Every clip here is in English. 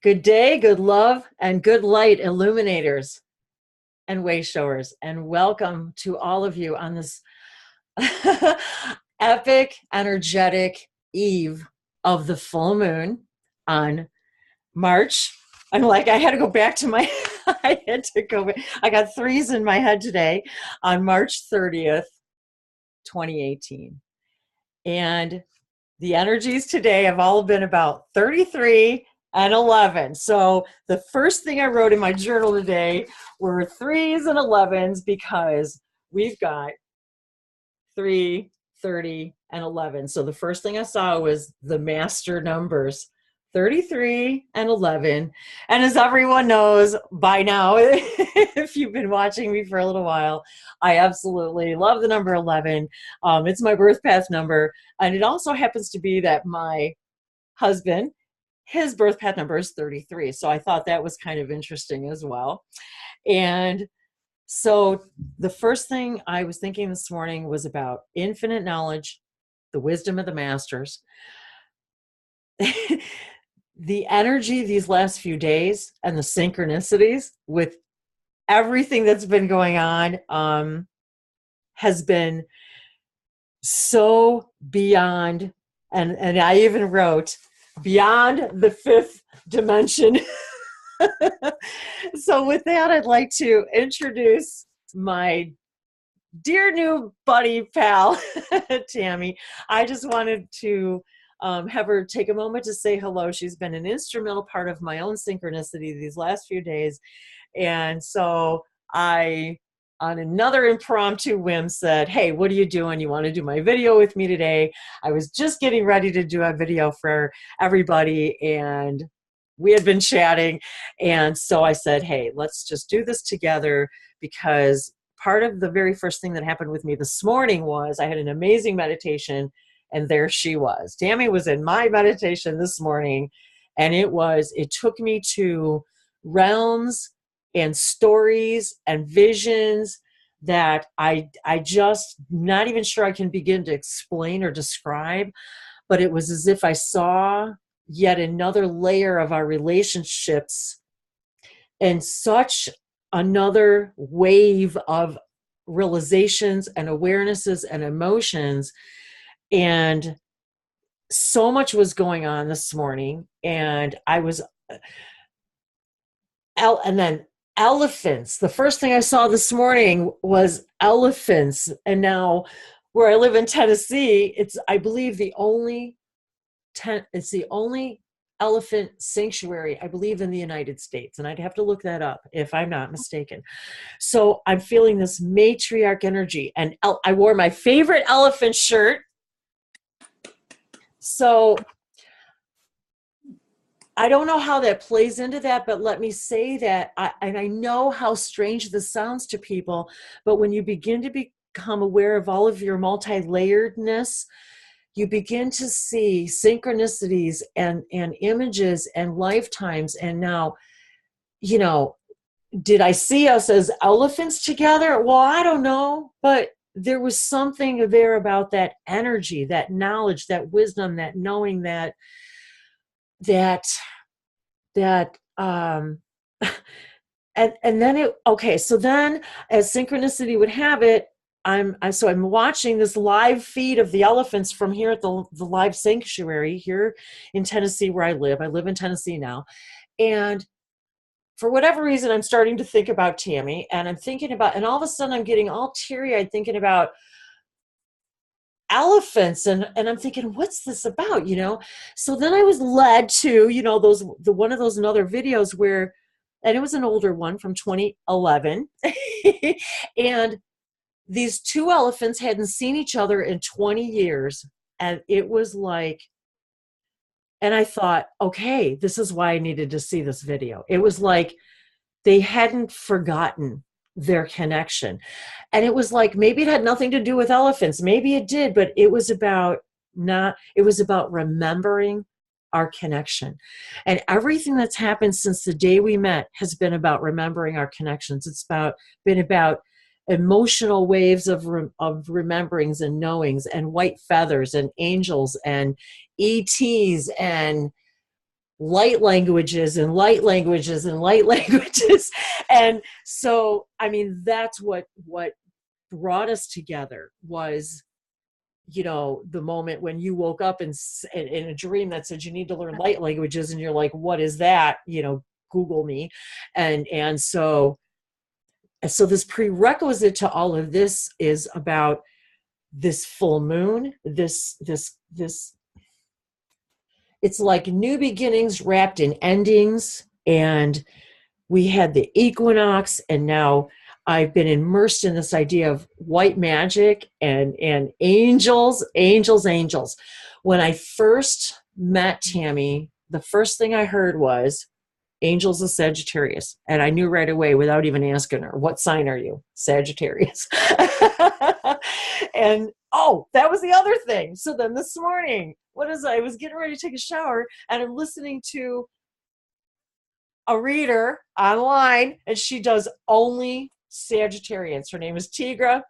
Good day, good love, and good light illuminators and way showers. And welcome to all of you on this epic, energetic eve of the full moon on March. I'm like, I had to go back to my, I got threes in my head today on March 30th, 2018. And the energies today have all been about 33 and 11. So the first thing I wrote in my journal today were 3s and 11s because we've got 3, 30, and 11. So the first thing I saw was the master numbers, 33 and 11. And as everyone knows by now, if you've been watching me for a little while, I absolutely love the number 11. It's my birth path number. And it also happens to be that my husband, his birth path number is 33. So I thought that was kind of interesting as well. And so the first thing I was thinking this morning was about infinite knowledge, the wisdom of the masters. The energy these last few days and the synchronicities with everything that's been going on has been so beyond, and I even wrote, beyond the fifth dimension. So with that, I'd like to introduce my dear new buddy pal, Tammy. I just wanted to have her take a moment to say hello. She's been an instrumental part of my own synchronicity these last few days. And so I, on another impromptu whim, said, hey, what are you doing? You want to do my video with me today? I was just getting ready to do a video for everybody, and we had been chatting. And so I said, hey, let's just do this together, because part of the very first thing that happened with me this morning was I had an amazing meditation, and there she was. Tammy was in my meditation this morning, and it took me to realms and stories and visions that I just not even sure I can begin to explain or describe, but it was as if I saw yet another layer of our relationships and such another wave of realizations and awarenesses and emotions. And so much was going on this morning, and and then elephants. The first thing I saw this morning was elephants. And now where I live in Tennessee, it's, I believe, it's the only elephant sanctuary, I believe, in the United States. And I'd have to look that up if I'm not mistaken. So I'm feeling this matriarch energy. And I wore my favorite elephant shirt. So I don't know how that plays into that, but let me say that, and I know how strange this sounds to people, but when you begin to become aware of all of your multi-layeredness, you begin to see synchronicities and images and lifetimes. And now, did I see us as elephants together? Well, I don't know, but there was something there about that energy, that knowledge, that wisdom, that knowing that and then so then, as synchronicity would have it, I'm watching this live feed of the elephants from here at the live sanctuary here in Tennessee, where I live. I live in Tennessee now. And for whatever reason, I'm starting to think about Tammy, and I'm thinking about, and all of a sudden I'm getting all teary-eyed thinking about elephants, and I'm thinking, what's this about, So then I was led to, one of those other videos where, and it was an older one from 2011, and these two elephants hadn't seen each other in 20 years, and it was like, and I thought, okay, this is why I needed to see this video. It was like they hadn't forgotten their connection. And it was like, maybe it had nothing to do with elephants. Maybe it did, but it was about remembering our connection. And everything that's happened since the day we met has been about remembering our connections. It's been about emotional waves of rememberings and knowings and white feathers and angels and ETs and light languages and light languages and light languages. And so, I mean, that's what brought us together was, you know, the moment when you woke up in a dream that said you need to learn light languages, and you're like, what is that? You know, Google me. And so this prerequisite to all of this is about this full moon, this it's like new beginnings wrapped in endings. And we had the equinox, and now I've been immersed in this idea of white magic and angels. When I first met Tammy, the first thing I heard was angels of Sagittarius. And I knew right away without even asking her, what sign are you? Sagittarius. And oh, that was the other thing. So then this morning, I was getting ready to take a shower, and I'm listening to a reader online, and she does only Sagittarians. Her name is Tigra.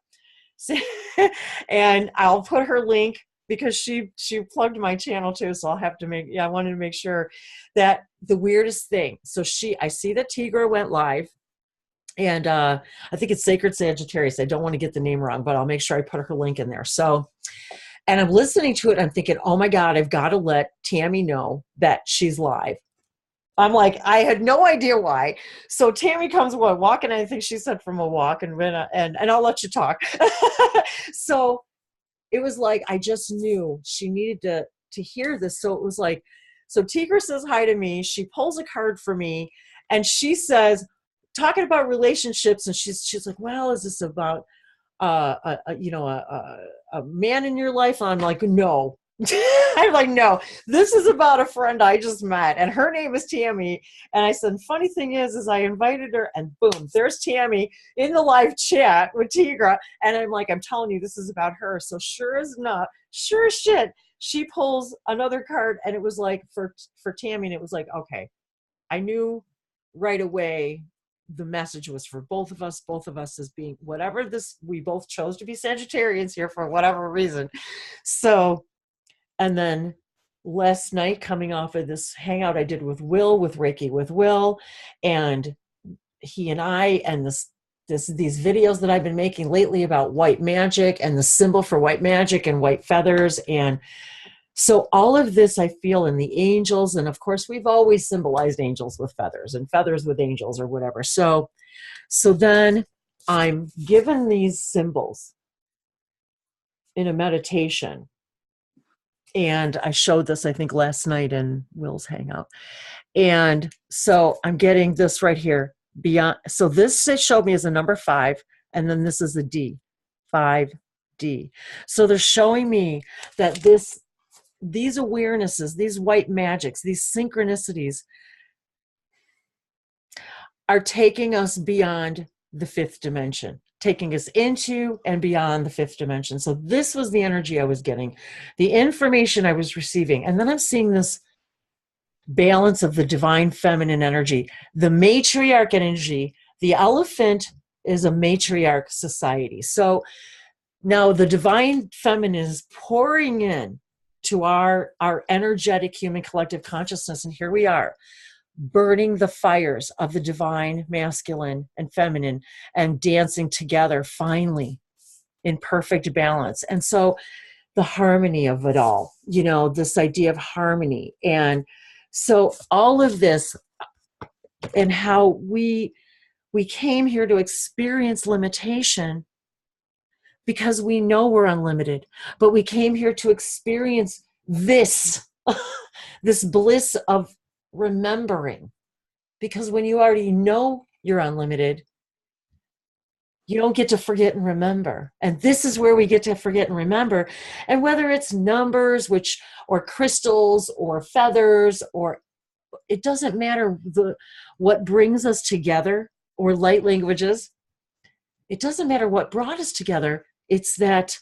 And I'll put her link because she plugged my channel too. So I'll have to I wanted to make sure that the weirdest thing. So I see that Tigra went live, and I think it's Sacred Sagittarius. I don't want to get the name wrong, but I'll make sure I put her link in there. So, and I'm listening to it. I'm thinking, oh my God, I've got to let Tammy know that she's live. I'm like, I had no idea why. So Tammy comes walking, I think she said from a walk, and I'll let you talk. So it was like, I just knew she needed to hear this. So it was like, so Tigra says hi to me. She pulls a card for me, and she says, talking about relationships, and she's like, well, is this about a man in your life? And I'm like, no. I'm like, no, this is about a friend I just met, and her name is Tammy. And I said, funny thing is I invited her, and boom, there's Tammy in the live chat with Tigra. And I'm like, I'm telling you, this is about her. So sure as shit, she pulls another card, and it was like for Tammy, and it was like, okay, I knew right away the message was for both of us as being whatever this, we both chose to be Sagittarians here for whatever reason. So, and then last night, coming off of this hangout I did with Reiki with Will, and he and I, and these videos that I've been making lately about white magic and the symbol for white magic and white feathers. And so all of this I feel in the angels. And of course, we've always symbolized angels with feathers and feathers with angels or whatever. So then I'm given these symbols in a meditation. And I showed this, I think, last night in Will's hangout. And so I'm getting this right here. Beyond. So this showed me as a number 5. And then this is a D, 5D. So they're showing me that these awarenesses, these white magics, these synchronicities are taking us beyond the 5th dimension, taking us into and beyond the 5th dimension. So this was the energy I was getting, the information I was receiving. And then I'm seeing this balance of the divine feminine energy, the matriarch energy. The elephant is a matriarch society. So now the divine feminine is pouring in to our energetic human collective consciousness. And here we are, burning the fires of the divine masculine and feminine and dancing together finally in perfect balance. And so the harmony of it all, this idea of harmony. And so all of this, and how we came here to experience limitation because we know we're unlimited, but we came here to experience this, this bliss of remembering, because when you already know you're unlimited, you don't get to forget and remember. And this is where we get to forget and remember. And whether it's numbers, or crystals or feathers, or it doesn't matter what brings us together, or light languages. It doesn't matter what brought us together. It's that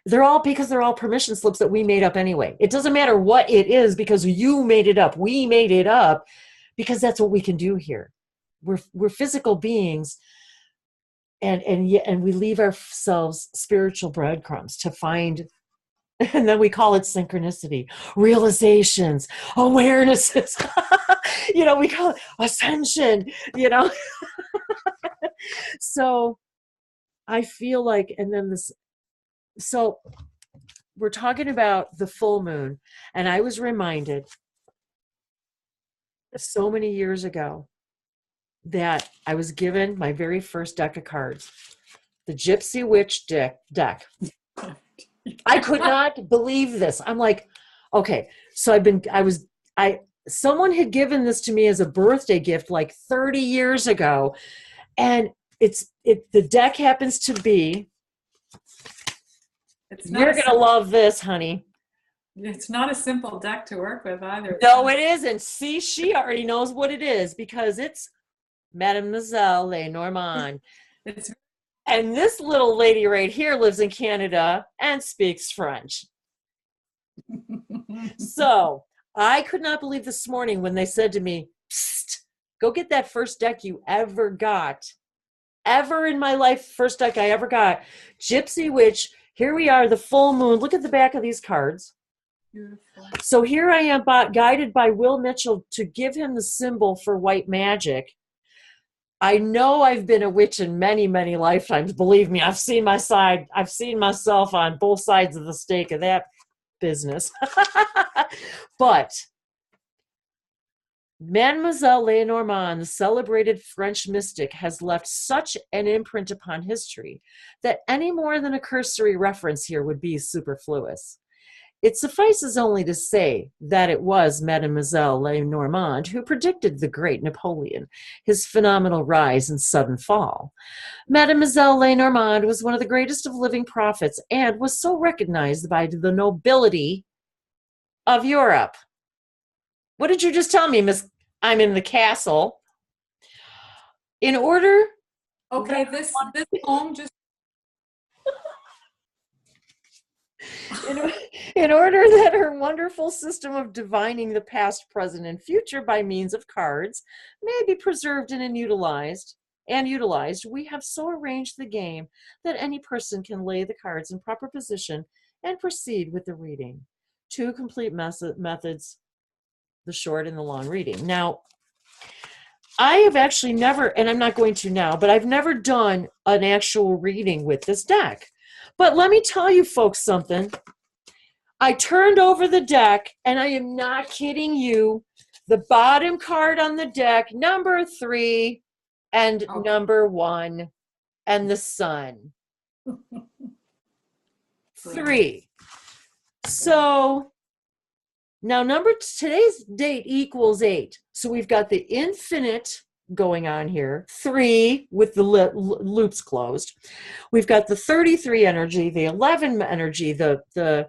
they're all permission slips that we made up anyway. It doesn't matter what it is, because you made it up. We made it up because that's what we can do here. We're physical beings, and we leave ourselves spiritual breadcrumbs to find And then we call it synchronicity, realizations, awarenesses. We call it ascension, you know. So I feel like, and then this, so we're talking about the full moon, and I was reminded so many years ago that I was given my very first deck of cards, the Gypsy Witch deck. I could not believe this. I'm like, okay, so someone had given this to me as a birthday gift like 30 years ago, and the deck happens to be, you're gonna love this, honey. It's not a simple deck to work with either. No, it isn't. See, she already knows what it is because it's Mademoiselle Lenormand. And this little lady right here lives in Canada and speaks French. So I could not believe this morning when they said to me, psst, go get that first deck you ever got. Ever in my life, first deck I ever got. Gypsy Witch. Here we are, the full moon. Look at the back of these cards. Beautiful. So here I am guided by Will Mitchell to give him the symbol for white magic. I know I've been a witch in many, many lifetimes. Believe me, I've seen myself on both sides of the stake of that business. But Mademoiselle Lenormand, the celebrated French mystic, has left such an imprint upon history that any more than a cursory reference here would be superfluous. It suffices only to say that it was Mademoiselle Lenormand who predicted the great Napoleon, his phenomenal rise and sudden fall. Mademoiselle Lenormand was one of the greatest of living prophets and was so recognized by the nobility of Europe. What did you just tell me, Miss? I'm in the castle. In order... Okay, this poem just... In order that her wonderful system of divining the past, present, and future by means of cards may be preserved and utilized, we have so arranged the game that any person can lay the cards in proper position and proceed with the reading. Two complete methods, the short and the long reading. Now, I have actually never, and I'm not going to now, but I've never done an actual reading with this deck. But let me tell you folks something. I turned over the deck, and I am not kidding you. The bottom card on the deck, number 3 and number 1, and the sun. 3. So now today's date equals 8. So we've got the infinite going on here, 3 with the loops closed. We've got the 33 energy, the 11 energy, the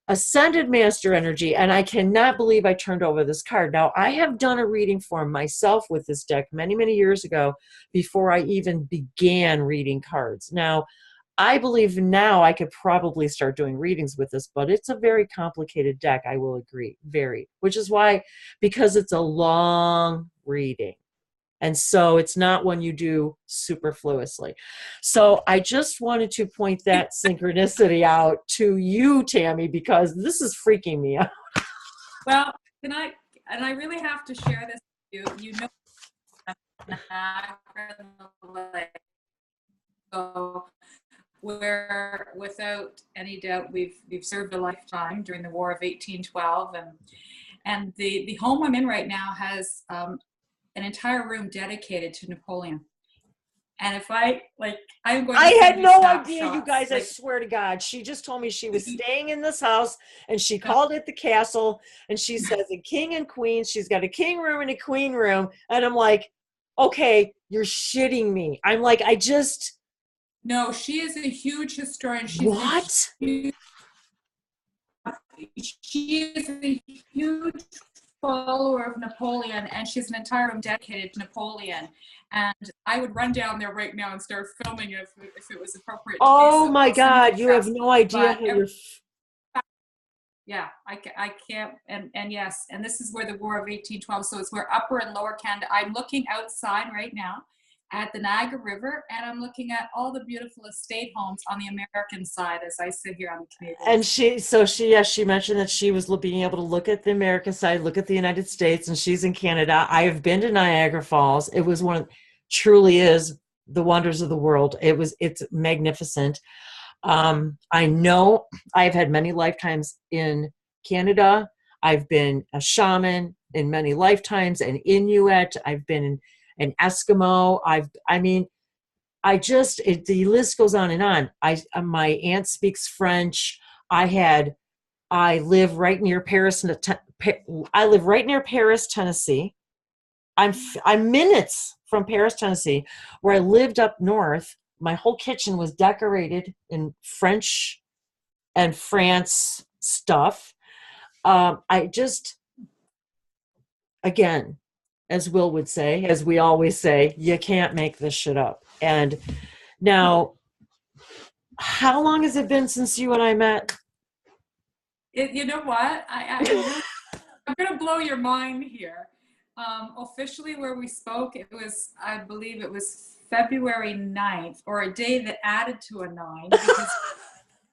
Ascended Master energy, and I cannot believe I turned over this card. Now, I have done a reading for myself with this deck many, many years ago before I even began reading cards. Now, I believe now I could probably start doing readings with this, but it's a very complicated deck, I will agree, very, which is why, because it's a long reading. And so it's not one you do superfluously. So I just wanted to point that synchronicity out to you, Tammy, because this is freaking me out. Well, I really have to share this with you. You know, where without any doubt we've served a lifetime during the War of 1812, and the home I'm in right now has an entire room dedicated to Napoleon. And if I'm going to... I had no idea, you guys, I swear to God. She just told me she was staying in this house, and she called it the castle, and she says a king and queen. She's got a king room and a queen room. And I'm like, okay, you're shitting me. I'm like, No, she is a huge historian. What? She is a huge follower of Napoleon, and she's an entire room dedicated to Napoleon. And I would run down there right now and start filming if it was appropriate. Oh my God, you have no idea how you're... Yeah, I can't, and yes, and this is where the War of 1812, so it's where Upper and Lower Canada, I'm looking outside right now at the Niagara River, and I'm looking at all the beautiful estate homes on the American side as I sit here on the Canadian And side. she mentioned that she was being able to look at the American side, look at the United States, and she's in Canada. I have been to Niagara Falls. It was truly is the wonders of the world. It's magnificent. I know I've had many lifetimes in Canada. I've been a shaman in many lifetimes, an Inuit. I've been an Eskimo. The list goes on and on. My aunt speaks French. I live right near Paris. I live right near Paris, Tennessee. I'm minutes from Paris, Tennessee, where I lived up north. My whole kitchen was decorated in French and France stuff. I just, again, as Will would say, as we always say, you can't make this shit up. And now, how long has it been since you and I met? You know what? I'm going to blow your mind here. Officially, where we spoke, I believe it was February 9th, or a day that added to a 9, because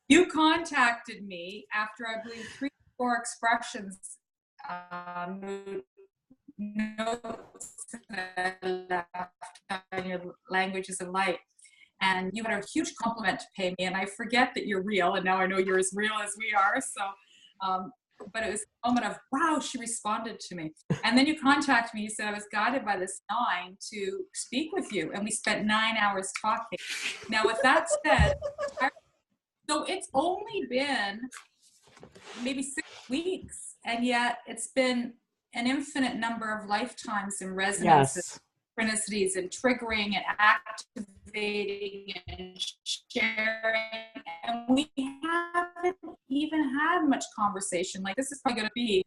you contacted me after, I believe, 3 or 4 expressions notes that I left on your languages of light. And you had a huge compliment to pay me, and I forget that you're real, and now I know you're as real as we are. So, but it was a moment of, wow, she responded to me. And then you contacted me. You said I was guided by this 9 to speak with you, and we spent 9 hours talking. Now, with that said, so it's only been maybe 6 weeks, and yet it's been an infinite number of lifetimes and resonances, synchronicities, and triggering and activating and sharing, and we haven't even had much conversation. Like, this is probably going to be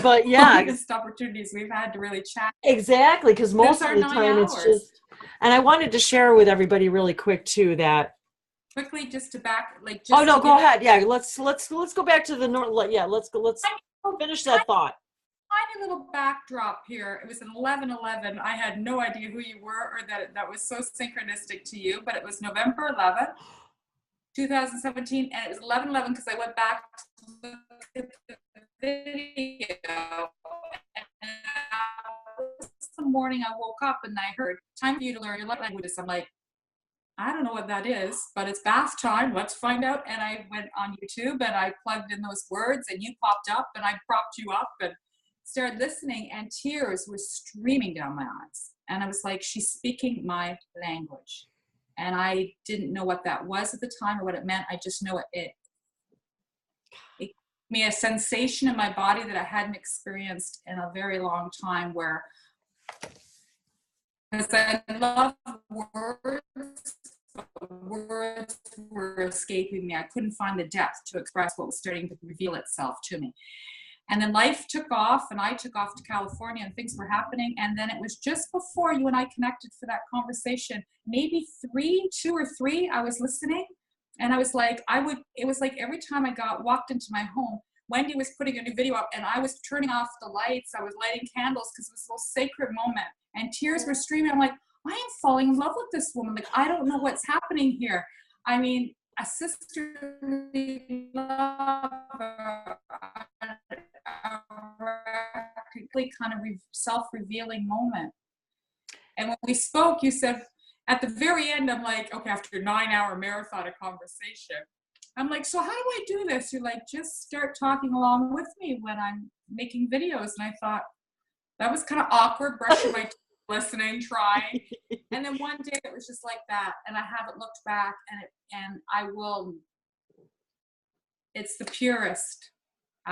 But yeah, biggest opportunities we've had to really chat. Exactly, because most of the time it's just, and I wanted to share with everybody really quick too that quickly, just to back, like, just oh no, go ahead. Yeah, let's go back to the north. Yeah, let's finish that thought. Tiny little backdrop here. It was an 11/11. I had no idea who you were, or that was so synchronistic to you, but it was November 11th, 2017, and it was 11/11 because I went back to look at the video. And the morning I woke up and I heard, time for you to learn your love languages. I'm like, I don't know what that is, but it's bath time. Let's find out. And I went on YouTube and I plugged in those words, and you popped up, and I propped you up and started listening, and tears were streaming down my eyes. And I was like, she's speaking my language. And I didn't know what that was at the time or what it meant. I just know it gave me a sensation in my body that I hadn't experienced in a very long time, where, because I love words, but words were escaping me. I couldn't find the depth to express what was starting to reveal itself to me. And then life took off, and I took off to California, and things were happening. And then it was just before you and I connected for that conversation, maybe 2 or 3, I was listening. And I was like, it was like every time I walked into my home, Wendy was putting a new video up, and I was turning off the lights. I was lighting candles because it was a sacred moment, and tears were streaming. I'm like, I am falling in love with this woman. Like, I don't know what's happening here. I mean, a sisterly love, kind of self-revealing moment. And when we spoke, you said at the very end, I'm like, okay, after a 9-hour marathon of conversation, I'm like, so how do I do this? You're like, just start talking along with me when I'm making videos. And I thought that was kind of awkward, brushing my teeth, listening, trying. And then one day it was just like that, and I haven't looked back, and I will. It's the purest.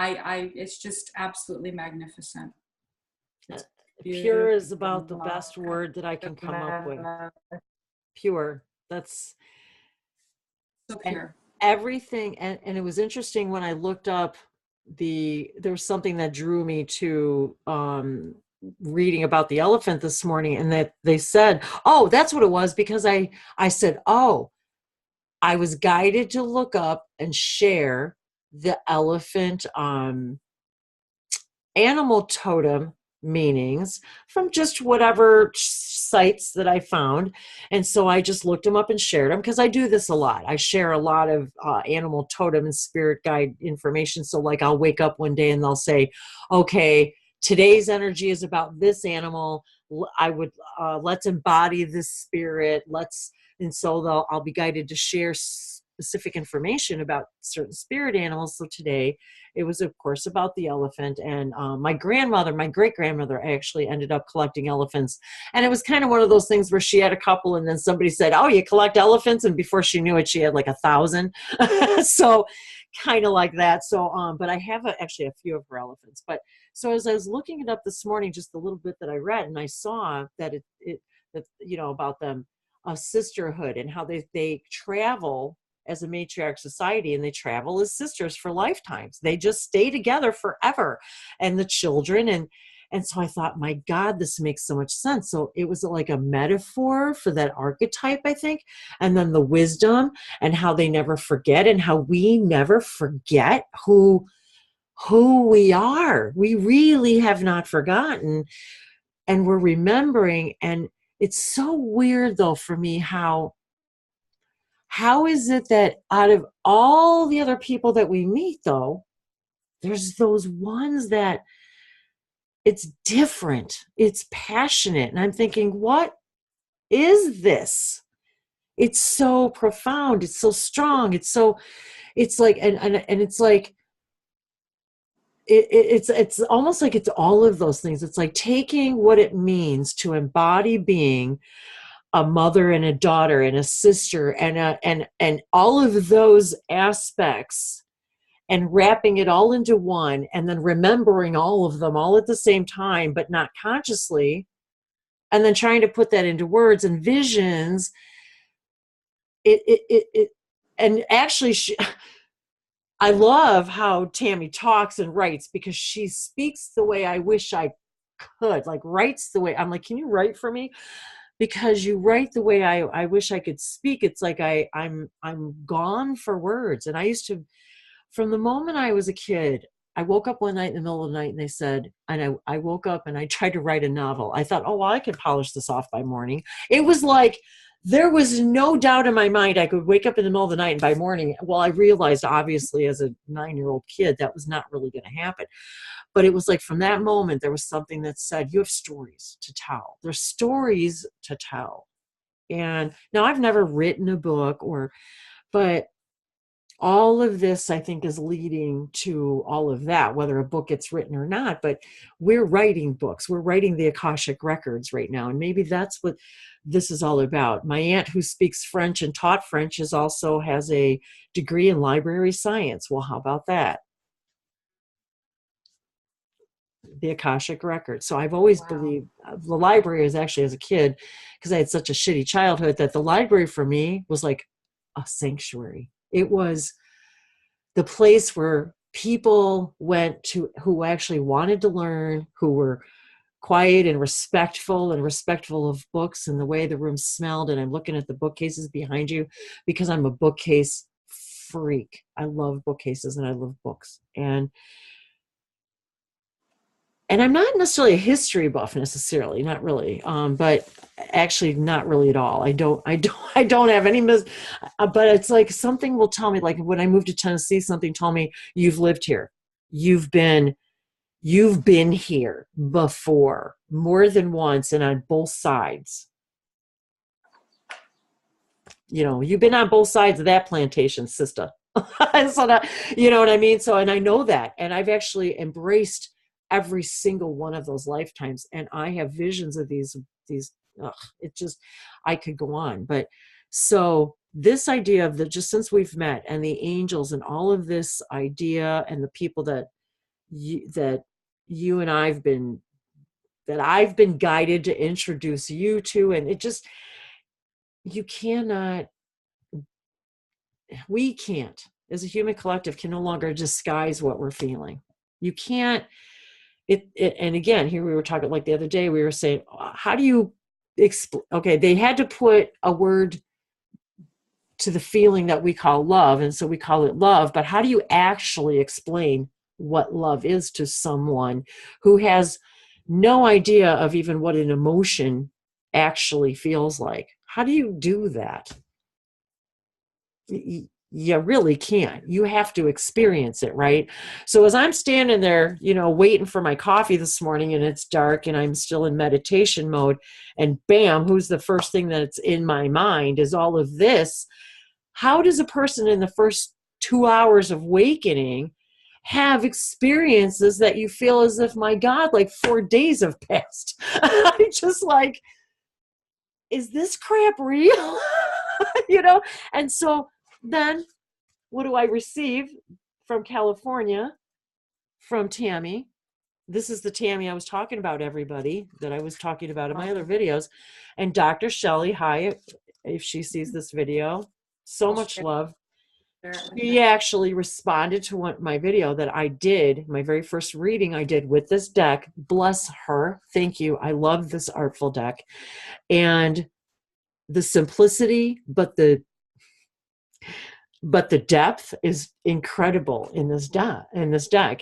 It's just absolutely magnificent. Pure is about the best word that I can come up with. Pure. That's so pure. Everything, and it was interesting when I looked up there was something that drew me to reading about the elephant this morning, and that they said, oh, that's what it was, because I said, oh, I was guided to look up and share the elephant animal totem meanings from just whatever sites that I found. And so I just looked them up and shared them, because I do this a lot. I share a lot of animal totem and spirit guide information. So like I'll wake up one day and they'll say, okay, today's energy is about this animal. I would let's embody this spirit. And so I'll be guided to share specific information about certain spirit animals. So today it was, of course, about the elephant. And my great grandmother actually ended up collecting elephants. And it was kind of one of those things where she had a couple, and then somebody said, oh, you collect elephants? And before she knew it, she had like 1,000. So kind of like that. So, but I have actually a few of her elephants. But so as I was looking it up this morning, just a little bit that I read, and I saw that that, about them, a sisterhood, and how they travel as a matriarch society, and they travel as sisters for lifetimes. They just stay together forever. And the children, and so I thought, my God, this makes so much sense. So it was like a metaphor for that archetype, I think. And then the wisdom, and how they never forget, and how we never forget who we are. We really have not forgotten, and we're remembering. And it's so weird though for me, how is it that out of all the other people that we meet though, there's those ones that it's different, it's passionate. And I'm thinking, what is this? It's so profound, it's so strong, it's like, and it's like, it's almost like it's all of those things. It's like taking what it means to embody being a mother and a daughter and a sister and all of those aspects, and wrapping it all into one, and then remembering all of them all at the same time, but not consciously, and then trying to put that into words and visions. And actually I love how Tammy talks and writes, because she speaks the way I wish I could, like writes the way I'm like, can you write for me? Because you write the way I wish I could speak. It's like I'm gone for words. And I used to, from the moment I was a kid, I woke up one night in the middle of the night, and they said, and I woke up and I tried to write a novel. I thought, oh, well, I could polish this off by morning. It was like, there was no doubt in my mind I could wake up in the middle of the night, and by morning, well, I realized obviously as a 9-year-old kid, that was not really going to happen. But it was like, from that moment, there was something that said, you have stories to tell. There's stories to tell. And now I've never written a book but all of this, I think, is leading to all of that, whether a book gets written or not. But we're writing books. We're writing the Akashic records right now. And maybe that's what this is all about. My aunt, who speaks French and taught French, also has a degree in library science. Well, how about that? The Akashic record. So I've always believed the library is actually, as a kid, because I had such a shitty childhood, that the library for me was like a sanctuary. It was the place where people went to who actually wanted to learn, who were quiet and respectful of books and the way the room smelled. And I'm looking at the bookcases behind you because I'm a bookcase freak. I love bookcases and I love books. And I'm not necessarily a history buff necessarily, not really, but actually not really at all. I don't have any, but it's like something will tell me, like when I moved to Tennessee, something told me, you've lived here. You've been here before, more than once, and on both sides. You've been on both sides of that plantation, sister. So that, you know what I mean? So, and I know that, and I've actually embraced every single one of those lifetimes, and I have visions of these it just, I could go on. But so this idea of just since we've met, and the angels and all of this idea, and the people that you and I've been guided to introduce you to, and it just, we can't, as a human collective, can no longer disguise what we're feeling. You can't. And again, here we were talking, like the other day, we were saying, how do you explain? Okay, they had to put a word to the feeling that we call love, and so we call it love. But how do you actually explain what love is to someone who has no idea of even what an emotion actually feels like. How do you do that? You really can't. You have to experience it, right? So as I'm standing there, waiting for my coffee this morning, and it's dark and I'm still in meditation mode, and bam, who's the first thing that's in my mind is all of this. How does a person in the first 2 hours of wakening have experiences that you feel as if, my God, like 4 days have passed? I just like, is this crap real? And so then what do I receive from California, from Tammy? This is the Tammy I was talking about, everybody, that I was talking about in my other videos. And Dr. Shelley, hi, if she sees this video, so much love. She actually responded to my video that I did, my very first reading I did with this deck. Bless her. Thank you. I love this artful deck. And the simplicity, but the depth is incredible in this deck.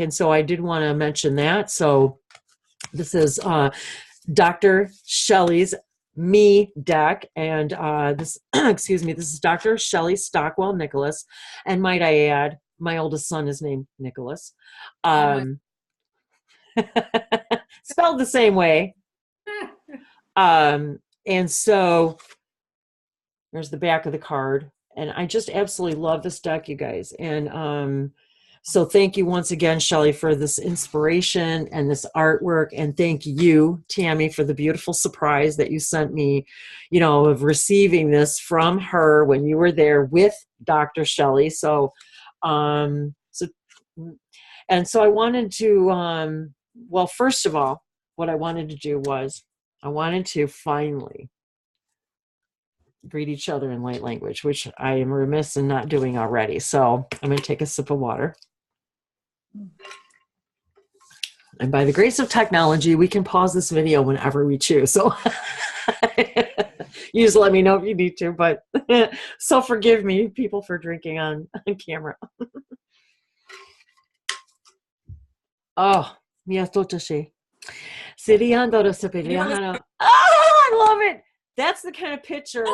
And so I did want to mention that. So this is Dr. Shelley's Me deck, and this excuse me, this is Dr. Shelley Stockwell-Nicholas, and might I add, my oldest son is named Nicholas, spelled the same way. And so there's the back of the card, and I just absolutely love this deck, you guys. And so thank you once again, Shelley, for this inspiration and this artwork. And thank you, Tammy, for the beautiful surprise that you sent me, of receiving this from her when you were there with Dr. Shelley. So I wanted to, well, first of all, what I wanted to do was I wanted to finally greet each other in light language, which I am remiss in not doing already. So I'm going to take a sip of water. And by the grace of technology, we can pause this video whenever we choose. So you just let me know if you need to, but so forgive me, people, for drinking on camera. Oh, I love it. That's the kind of picture.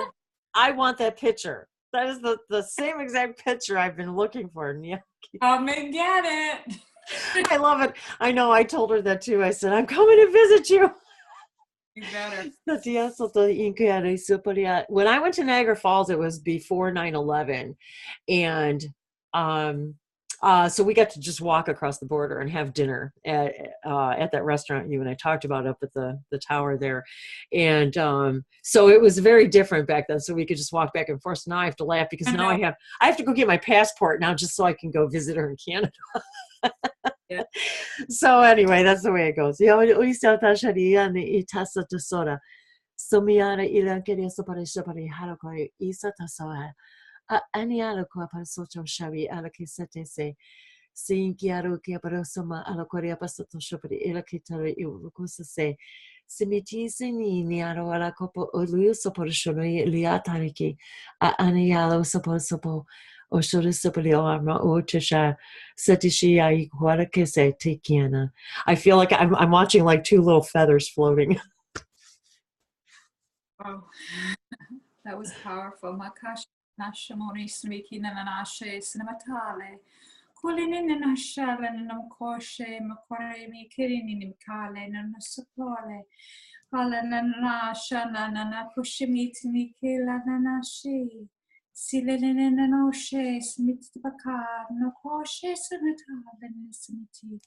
I want that picture. That is the same exact picture I've been looking for. Come and get it. I love it. I know. I told her that too. I said, I'm coming to visit you. You better. When I went to Niagara Falls, it was before 9/11. And so we got to just walk across the border and have dinner at that restaurant you and I talked about up at the tower there. And so it was very different back then. So we could just walk back and forth. Now I have to laugh because now I have to go get my passport now just so I can go visit her in Canada. Yeah. So anyway, that's the way it goes. Aniaro ko pa socho shavi ala ke sete se sinkiaro ke para soma ala korea pasoto shopri ela ke tare eu ko se simiti sini niaro ala kopo olu sopor shono liatari ke anialo sopo o shore sopri arma o tisha setishi ai kwara ke se tekiana. I feel like I'm watching like two little feathers floating. Oh, that was powerful. Makash. Nashamoni smiki nanashe cinematale. Kulinin nashale namkoshe makore mi kirini nimkale nanasapole. Alananasha nanana kushimit mikila nanashi. Silene nanoshe smitbakar no koshe cinematale nismiti.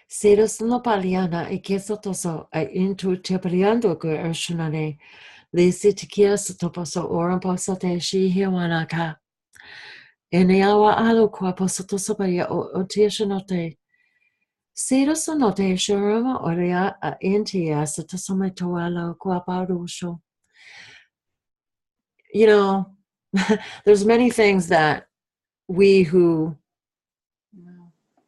Seros no paliana e kesotoso a into tepaliando go ershunane. Le sitikias toposo oran posate shi hiwanaka. Eneawa alo qua posotoso paria o tiashanote. Sero sono te shurama oria a intia satasomatoala guaparusho. You know, there's many things that we who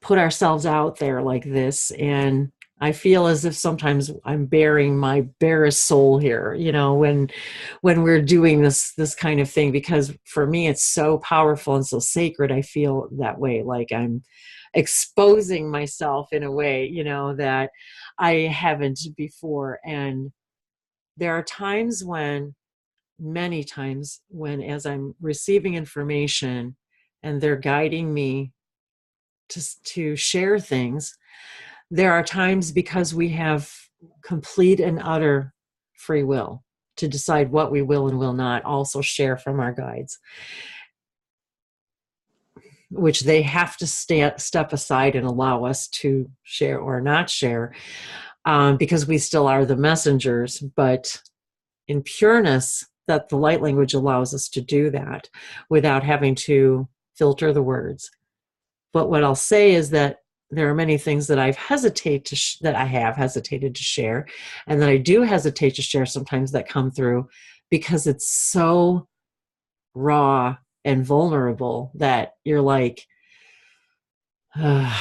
put ourselves out there like this, and I feel as if sometimes I'm bearing my barest soul here, you know, when we're doing this kind of thing, because for me it's so powerful and so sacred. I feel that way, like I'm exposing myself in a way, you know, that I haven't before. And there are times when, many times when, as I'm receiving information and they're guiding me to share things, there are times, because we have complete and utter free will to decide what we will and will not also share from our guides, which they have to step aside and allow us to share or not share, because we still are the messengers. But in pureness, that the light language allows us to do that without having to filter the words. But what I'll say is that there are many things that I have hesitated to share, and that I do hesitate to share sometimes, that come through because it's so raw and vulnerable that you're like,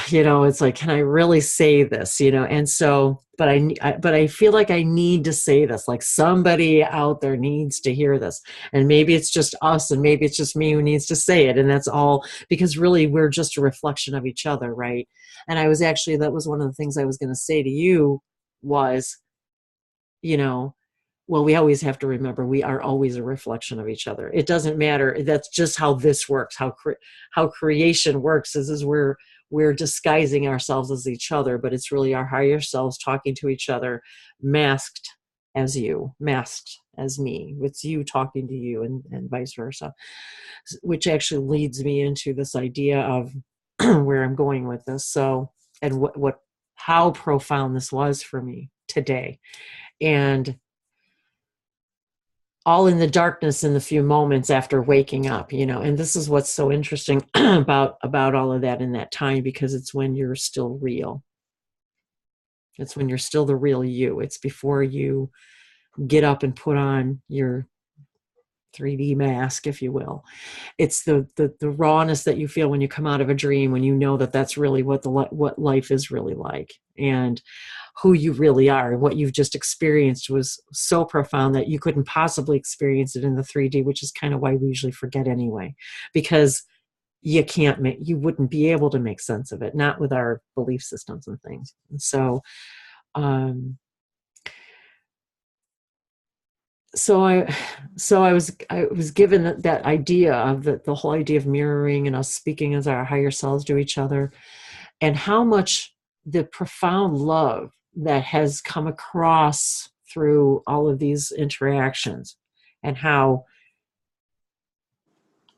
you know, it's like, can I really say this, you know? And so, but I feel like I need to say this, like somebody out there needs to hear this. And maybe it's just us, and maybe it's just me who needs to say it. And that's all, because really we're just a reflection of each other. Right. And that was one of the things I was going to say to you was, you know, well, we always have to remember we are always a reflection of each other. It doesn't matter. That's just how this works. How creation works is we're disguising ourselves as each other, but it's really our higher selves talking to each other, masked as you, masked as me. It's you talking to you, and vice versa, which actually leads me into this idea of where I'm going with this. So, and how profound this was for me today. And all in the darkness in the few moments after waking up, you know. And this is what's so interesting about all of that in that time, because it's when you're still real. It's when you're still the real you. It's before you get up and put on your 3D mask, if you will. It's the rawness that you feel when you come out of a dream, when you know that that's really what life is really like, and who you really are. And what you've just experienced was so profound that you couldn't possibly experience it in the 3D, which is kind of why we usually forget anyway, because you wouldn't be able to make sense of it, not with our belief systems and things. And so, I was given that idea of the whole idea of mirroring and us speaking as our higher selves to each other, and how much the profound love that has come across through all of these interactions, and how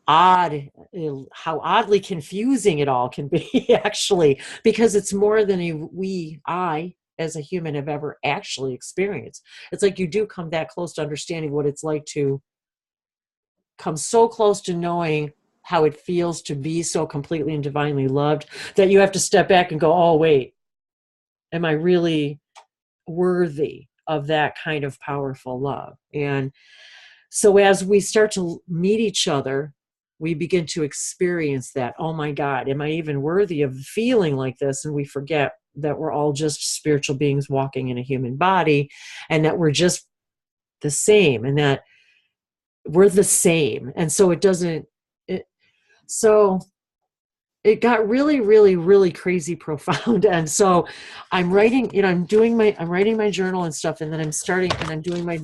oddly confusing it all can be actually, because it's more than I as a human have ever actually experienced. It's like you do come that close to understanding what it's like to come so close to knowing how it feels to be so completely and divinely loved, that you have to step back and go, oh, wait, am I really worthy of that kind of powerful love? And so as we start to meet each other, we begin to experience that, oh my God, am I even worthy of feeling like this? And we forget that we're all just spiritual beings walking in a human body, and that we're just the same, and that we're the same. And so it got really, really, really crazy profound. And so I'm writing, I'm writing my journal and stuff, and then I'm doing my,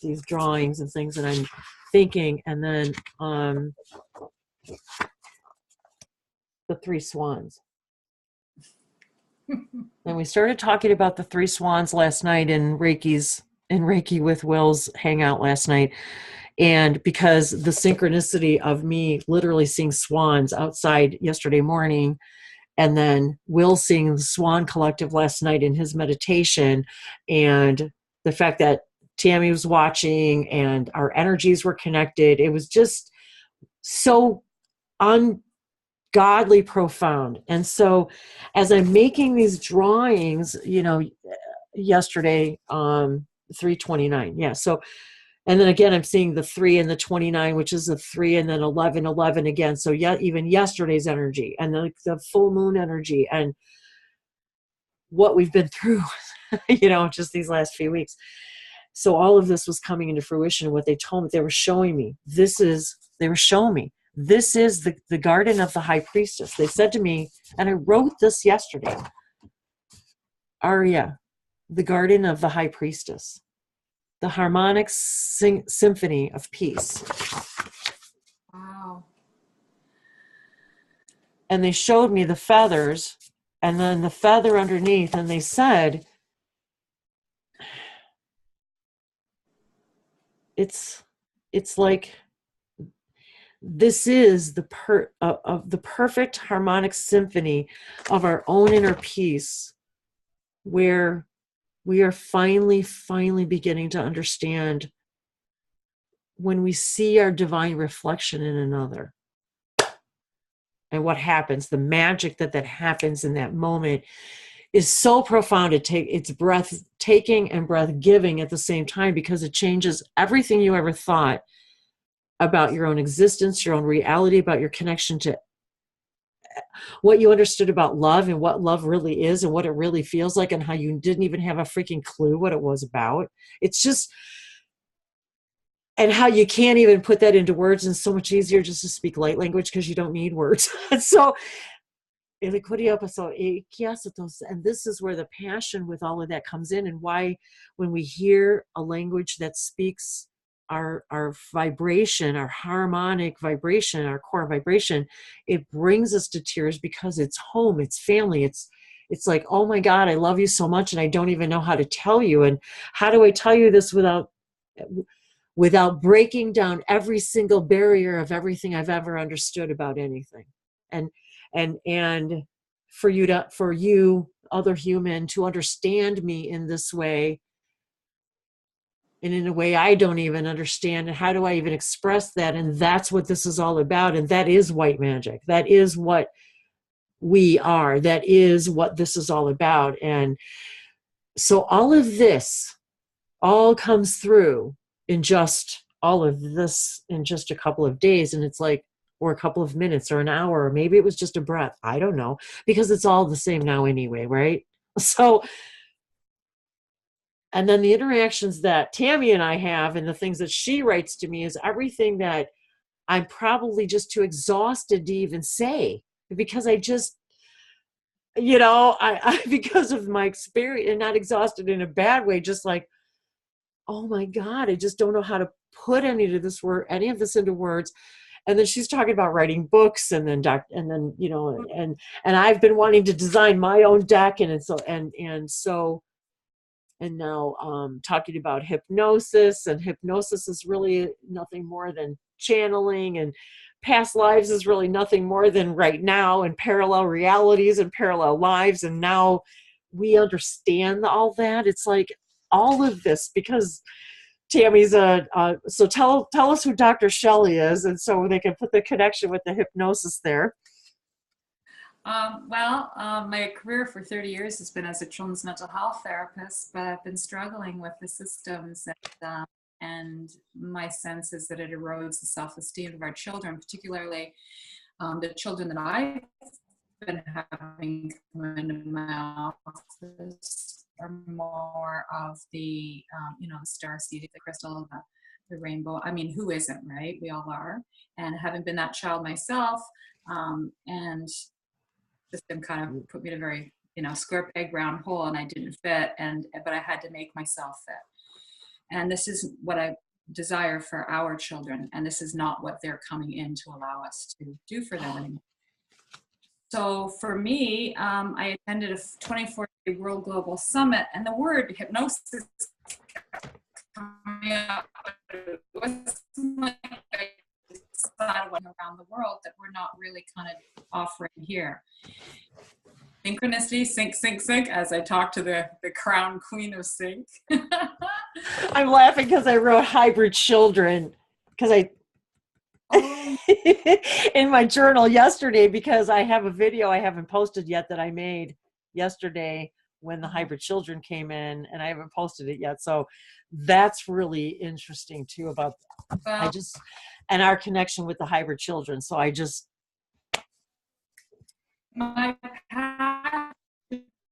these drawings and things, and I'm thinking, and then the three swans. And we started talking about the three swans last night in Reiki with Will's hangout last night. And because the synchronicity of me literally seeing swans outside yesterday morning, and then Will seeing the Swan Collective last night in his meditation, and the fact that Tammy was watching and our energies were connected, it was just so godly profound. And so as I'm making these drawings, yesterday, 329. Yeah. So, and then again, I'm seeing the 3 and the 29, which is a 3, and then 11, 11 again. So yeah, even yesterday's energy and the full moon energy and what we've been through, just these last few weeks. So all of this was coming into fruition. What they told me, they were showing me, this is the garden of the high priestess. They said to me, and I wrote this yesterday, Arya, the garden of the high priestess, the harmonic symphony of peace. Wow. And they showed me the feathers and then the feather underneath, and they said, it's like, this is the perfect harmonic symphony of our own inner peace, where we are finally beginning to understand when we see our divine reflection in another. And what happens, the magic that happens in that moment is so profound. It's breathtaking and breath-giving at the same time, because it changes everything you ever thought about your own existence, your own reality, about your connection to what you understood about love and what love really is and what it really feels like, and how you didn't even have a freaking clue what it was about. It's just, and how you can't even put that into words, and so much easier just to speak light language because you don't need words. So, and this is where the passion with all of that comes in, and why when we hear a language that speaks our vibration, our harmonic vibration, our core vibration, it brings us to tears, because it's home, it's family, it's like, oh my God, I love you so much, and I don't even know how to tell you. And how do I tell you this without breaking down every single barrier of everything I've ever understood about anything? And for you, other human, to understand me in this way, and in a way I don't even understand, and how do I even express that? And that's what this is all about. And that is white magic. That is what we are. That is what this is all about. And so all of this all comes through in just a couple of days. And it's like, or a couple of minutes or an hour, or maybe it was just a breath. I don't know, because it's all the same now anyway, right? So, and then the interactions that Tammy and I have, and the things that she writes to me, is everything that I'm probably just too exhausted to even say, because I just, I because of my experience, and not exhausted in a bad way, just like, oh my God, I just don't know how to put any of this into words. And then she's talking about writing books, and then and I've been wanting to design my own deck, and now talking about hypnosis, and hypnosis is really nothing more than channeling, and past lives is really nothing more than right now, and parallel realities and parallel lives. And now we understand all that. It's like all of this, because Tammy's so tell us who Dr. Shelley is, and so they can put the connection with the hypnosis there. My career for 30 years has been as a children's mental health therapist, but I've been struggling with the systems, and my sense is that it erodes the self-esteem of our children, particularly the children that I've been having come into my office are more of the, the star seed, the crystal, the rainbow. I mean, who isn't, right? We all are. And having been that child myself, and system kind of put me in a very, square peg round hole, and I didn't fit, but I had to make myself fit. And this is what I desire for our children, and this is not what they're coming in to allow us to do for them anymore. So for me, I attended a 24-day World Global Summit, and the word hypnosis coming up. It was like I decided around the world that we're not really kind of offering here. Synchronicity, sync, as I talk to the crown queen of sync. I'm laughing because I wrote hybrid children, because Oh, in my journal yesterday, because I have a video I haven't posted yet that I made yesterday when the hybrid children came in, and I haven't posted it yet. So that's really interesting too, about I well, just and our connection with the hybrid children. So I just my passion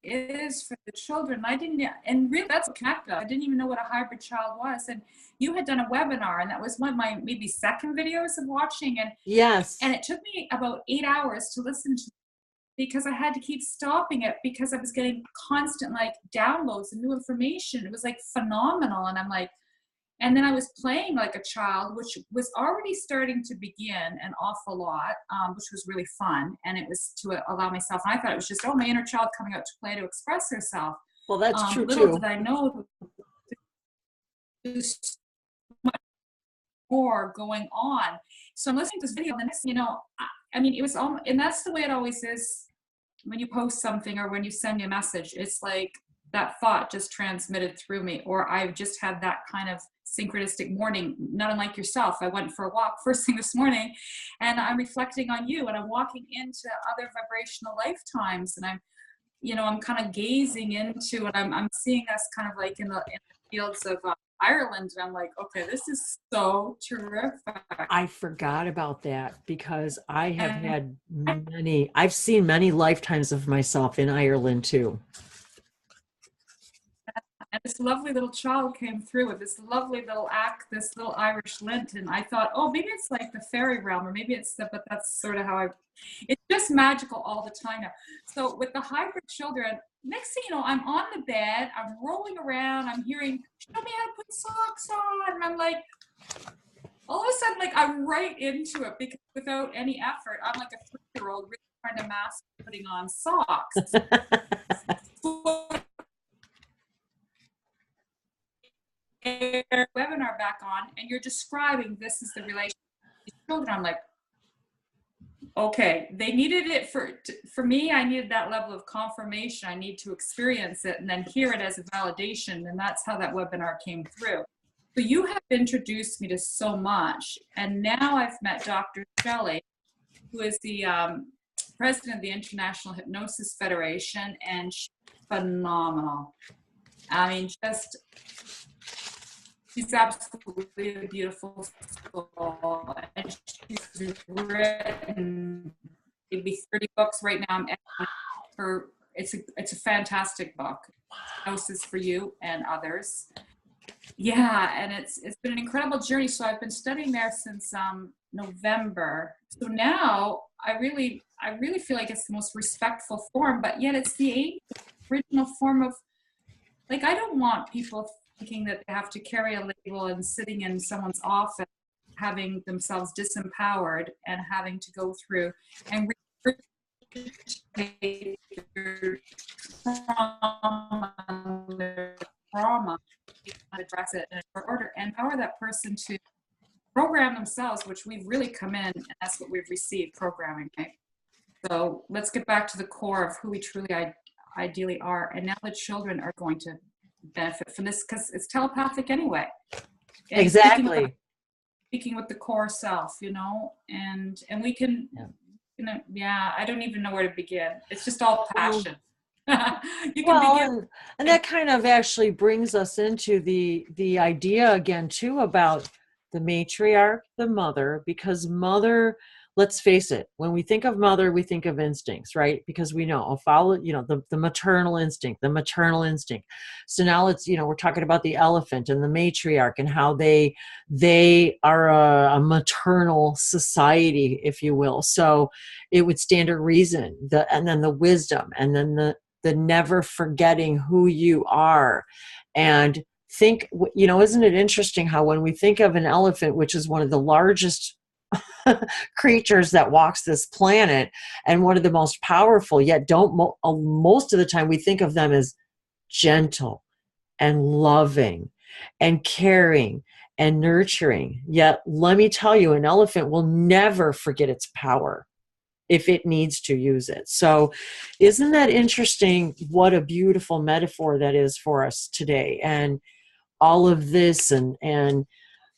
is for the children. I didn't, and really that's connected. I didn't even know what a hybrid child was. And you had done a webinar, and that was one of my maybe second videos of watching. And yes. it took me about 8 hours to listen to, because I had to keep stopping it because I was getting constant like downloads and new information. It was like phenomenal. And I'm like, and then I was playing like a child, which was already starting to begin an awful lot, which was really fun. And it was to allow myself, and I thought it was just, oh, my inner child coming out to play to express herself. Well, that's true Little too. did I know there's more going on. So I'm listening to this video, and the next thing you know, I mean, it was all, and that's the way it always is when you post something or when you send me a message. It's like that thought just transmitted through me, or I've just had that kind of synchronistic morning, not unlike yourself. I went for a walk first thing this morning, and I'm reflecting on you, and I'm walking into other vibrational lifetimes, and I'm kind of gazing into, and I'm seeing us kind of like in the fields of Ireland, and I'm like, okay, this is so terrific. I forgot about that, because I have And had I've seen many lifetimes of myself in Ireland too. this lovely little child came through with this lovely little act, this little Irish lint, and I thought, oh, maybe it's like the fairy realm, or maybe it's but that's sort of how it's just magical all the time now. So with the hybrid children, next thing you know, I'm on the bed, I'm rolling around, I'm hearing, show me how to put socks on, and I'm like, all of a sudden, like, I'm right into it, because without any effort, I'm like a 3-year-old really trying to master putting on socks. Webinar back on, and you're describing this is the relationship with these children. I'm like, okay, they needed it for me. I needed that level of confirmation. I need to experience it and then hear it as a validation, and that's how that webinar came through. So you have introduced me to so much, and now I've met Dr. Shelley, who is the president of the International Hypnosis Federation, and she's phenomenal. I mean, just, she's absolutely a beautiful soul, and she's written maybe 30 books right now. I'm editing her. It's a fantastic book. Hypnosis for You and Others. Yeah, and it's been an incredible journey. So I've been studying there since November. So now I really feel like it's the most respectful form, but yet it's the original form of, like, I don't want people thinking that they have to carry a label and sitting in someone's office, having themselves disempowered and having to go through and trauma, address it in a order, and empower that person to program themselves, which we've really come in, and that's what we've received, programming, right? So let's get back to the core of who we truly ideally are. And now the children are going to benefit from this, because it's telepathic anyway. And Exactly. speaking with the core self, and we can, I don't even know where to begin. It's just all passion. You can begin. And that kind of actually brings us into the idea again too, about the matriarch, the mother, because mother, let's face it, when we think of mother, we think of instincts, right? Because we know, I'll follow, the maternal instinct, the maternal instinct. So now let's, we're talking about the elephant and the matriarch, and how they are a maternal society, if you will. So it would stand to reason, and then the wisdom, and then the never forgetting who you are. And think, isn't it interesting how when we think of an elephant, which is one of the largest creatures that walks this planet and one of the most powerful, yet most of the time we think of them as gentle and loving and caring and nurturing. Yet let me tell you, an elephant will never forget its power if it needs to use it. So isn't that interesting? What a beautiful metaphor that is for us today. And all of this, and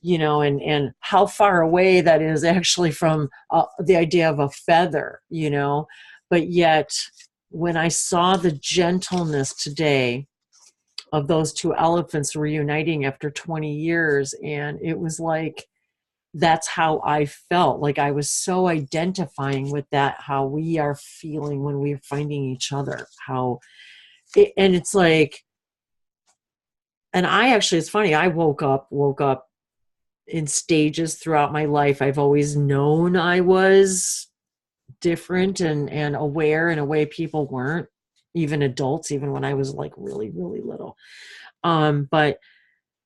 and how far away that is actually from the idea of a feather, but yet when I saw the gentleness today of those two elephants reuniting after 20 years, and it was like, that's how I felt. Like I was so identifying with that, how we are feeling when we're finding each other, and it's like, and it's funny, I woke up in stages throughout my life. I've always known I was different and aware in a way people weren't, even adults, even when I was like really, really little. But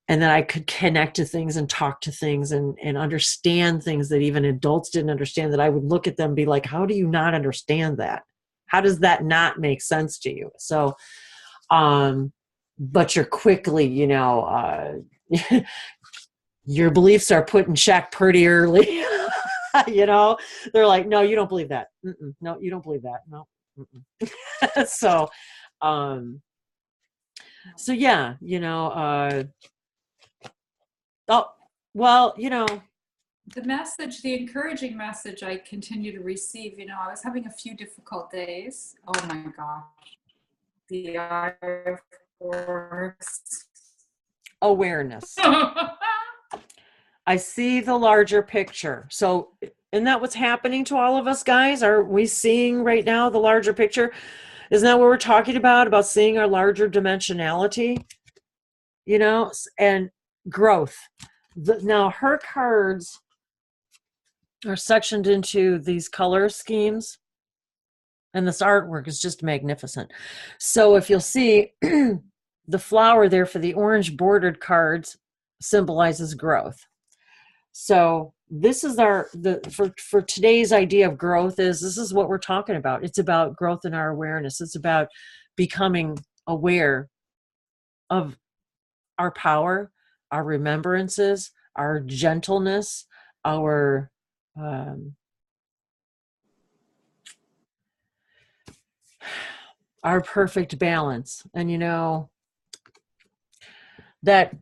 and then I could connect to things and talk to things and understand things that even adults didn't understand, that I would look at them and be like, how do you not understand that? How does that not make sense to you? So, but you're quickly, your beliefs are put in check pretty early. They're like, no, you don't believe that. Mm-mm. No, you don't believe that. No. So, so yeah, oh, well, the encouraging message I continue to receive, I was having a few difficult days. Oh my gosh. The eye force. Awareness. I see the larger picture. So isn't that what's happening to all of us, guys? Are we seeing right now the larger picture? Isn't that what we're talking about seeing our larger dimensionality, and growth? Now her cards are sectioned into these color schemes, and this artwork is just magnificent. So if you'll see, the flower there for the orange bordered cards symbolizes growth. So this is for today's idea of growth, this is what we're talking about. It's about growth in our awareness. It's about becoming aware of our power, our remembrances, our gentleness, our perfect balance. And that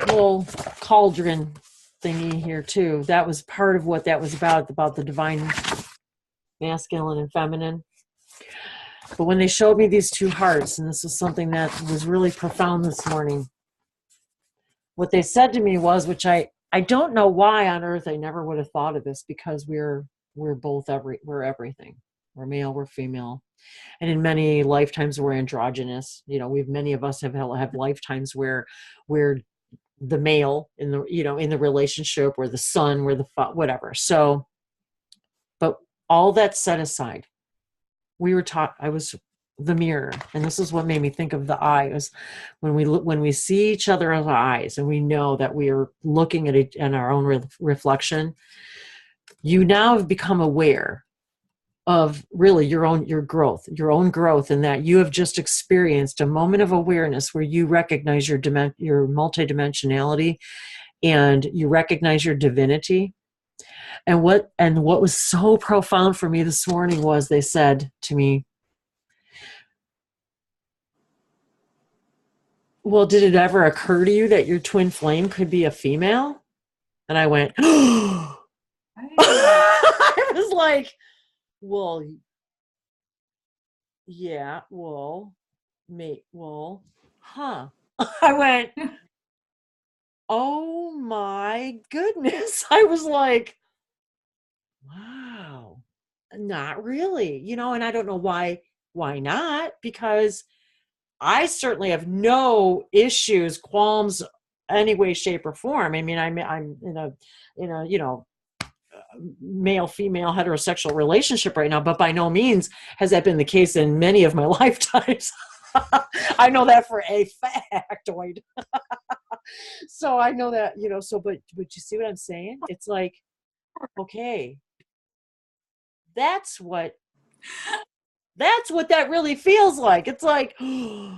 little cauldron thingy here too, that was part of what that was about the divine masculine and feminine. But when they showed me these two hearts, and this was something that was really profound this morning, what they said to me was, which I don't know why on earth I never would have thought of this, because we're both we're everything. We're male, we're female, and in many lifetimes we're androgynous. Many of us have lifetimes where we're the male in the in the relationship, or the son, we're the whatever. So, but all that set aside, we were taught, I was the mirror, and this is what made me think of the eye, is when we see each other as eyes, and we know that we are looking at it in our own reflection. You now have become aware of really your own growth, and that you have just experienced a moment of awareness where you recognize your multidimensionality, and you recognize your divinity. And what was so profound for me this morning was, they said to me, well, did it ever occur to you that your twin flame could be a female? And I went, oh. I was like, well, yeah, well, huh. I went, oh my goodness. I was like, wow, not really, and I don't know why not, because I certainly have no issues, qualms, any way, shape, or form. I mean, I'm in a male, female, heterosexual relationship right now, but by no means has that been the case in many of my lifetimes. I know that for a fact. So I know that, so, but you see what I'm saying? It's like, okay, that's what that really feels like. It's like, oh.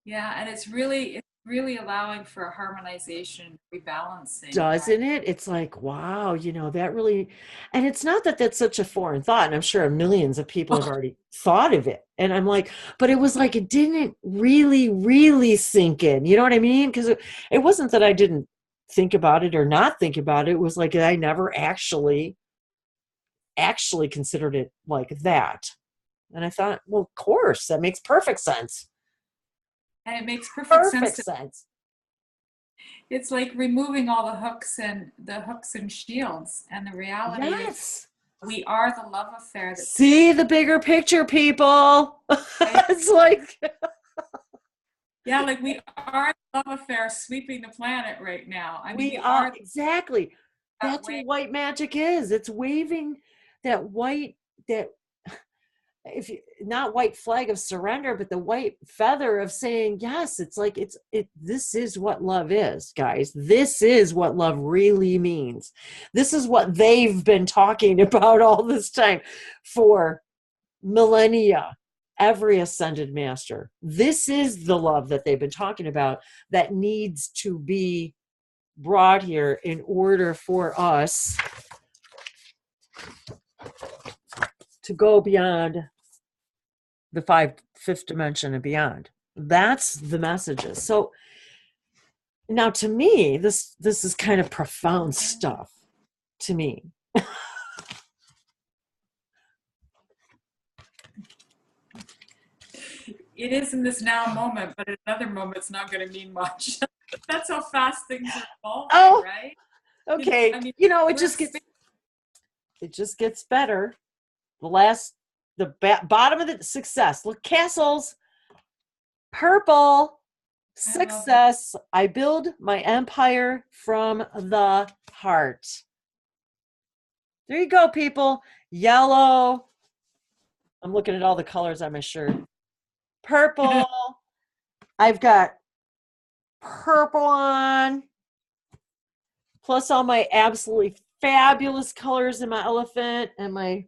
Yeah, and it's really really allowing for a harmonization, rebalancing, right? Doesn't it? It's like, wow, that really, and it's not that that's such a foreign thought. And I'm sure millions of people have already thought of it. And I'm like, but it was like, it didn't really, really sink in. You know what I mean? Because it wasn't that I didn't think about it or not think about it. It was like, I never actually considered it like that. And I thought, well, of course, that makes perfect sense. And it makes perfect sense Perfect to, sense. it's like removing all the hooks and shields. And the reality is Yes. we are the love affair that's See the bigger picture, people. right. It's like, Yeah, like we are the love affair sweeping the planet right now. I mean, we we are are exactly. that That's way. what white magic is. It's waving that white, that if you, not white flag of surrender, but the white feather of saying yes. It's like this is what love is, guys. This is what love really means. This is what they've been talking about all this time for millennia. Every ascended master, this is the love that they've been talking about, that needs to be brought here in order for us to go beyond the fifth dimension and beyond. That's the messages. So now, to me, this is kind of profound stuff to me. It is in this now moment, but in another moment, it's not going to mean much. That's how fast things are evolving, Oh, right? okay. I mean, It just gets better. Bottom of the success. Look, castles, purple, I love it. success. I build my empire from the heart. There you go, people. Yellow. I'm looking at all the colors on my shirt. Purple. I've got purple on, plus all my absolutely fabulous colors in my elephant and my.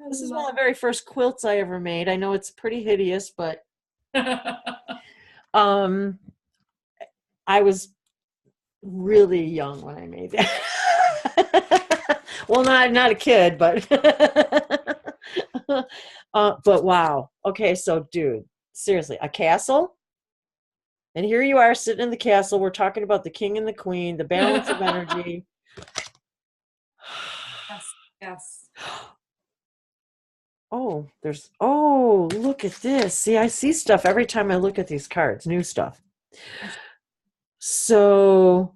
This is one of the very first quilts I ever made. I know it's pretty hideous, but um, I was really young when I made that. Well, not a kid, but but wow. Okay, so dude, seriously, a castle. And here you are sitting in the castle. We're talking about the king and the queen, the balance of energy. Yes, yes. Oh, look at this. See, I see stuff every time I look at these cards, new stuff. So,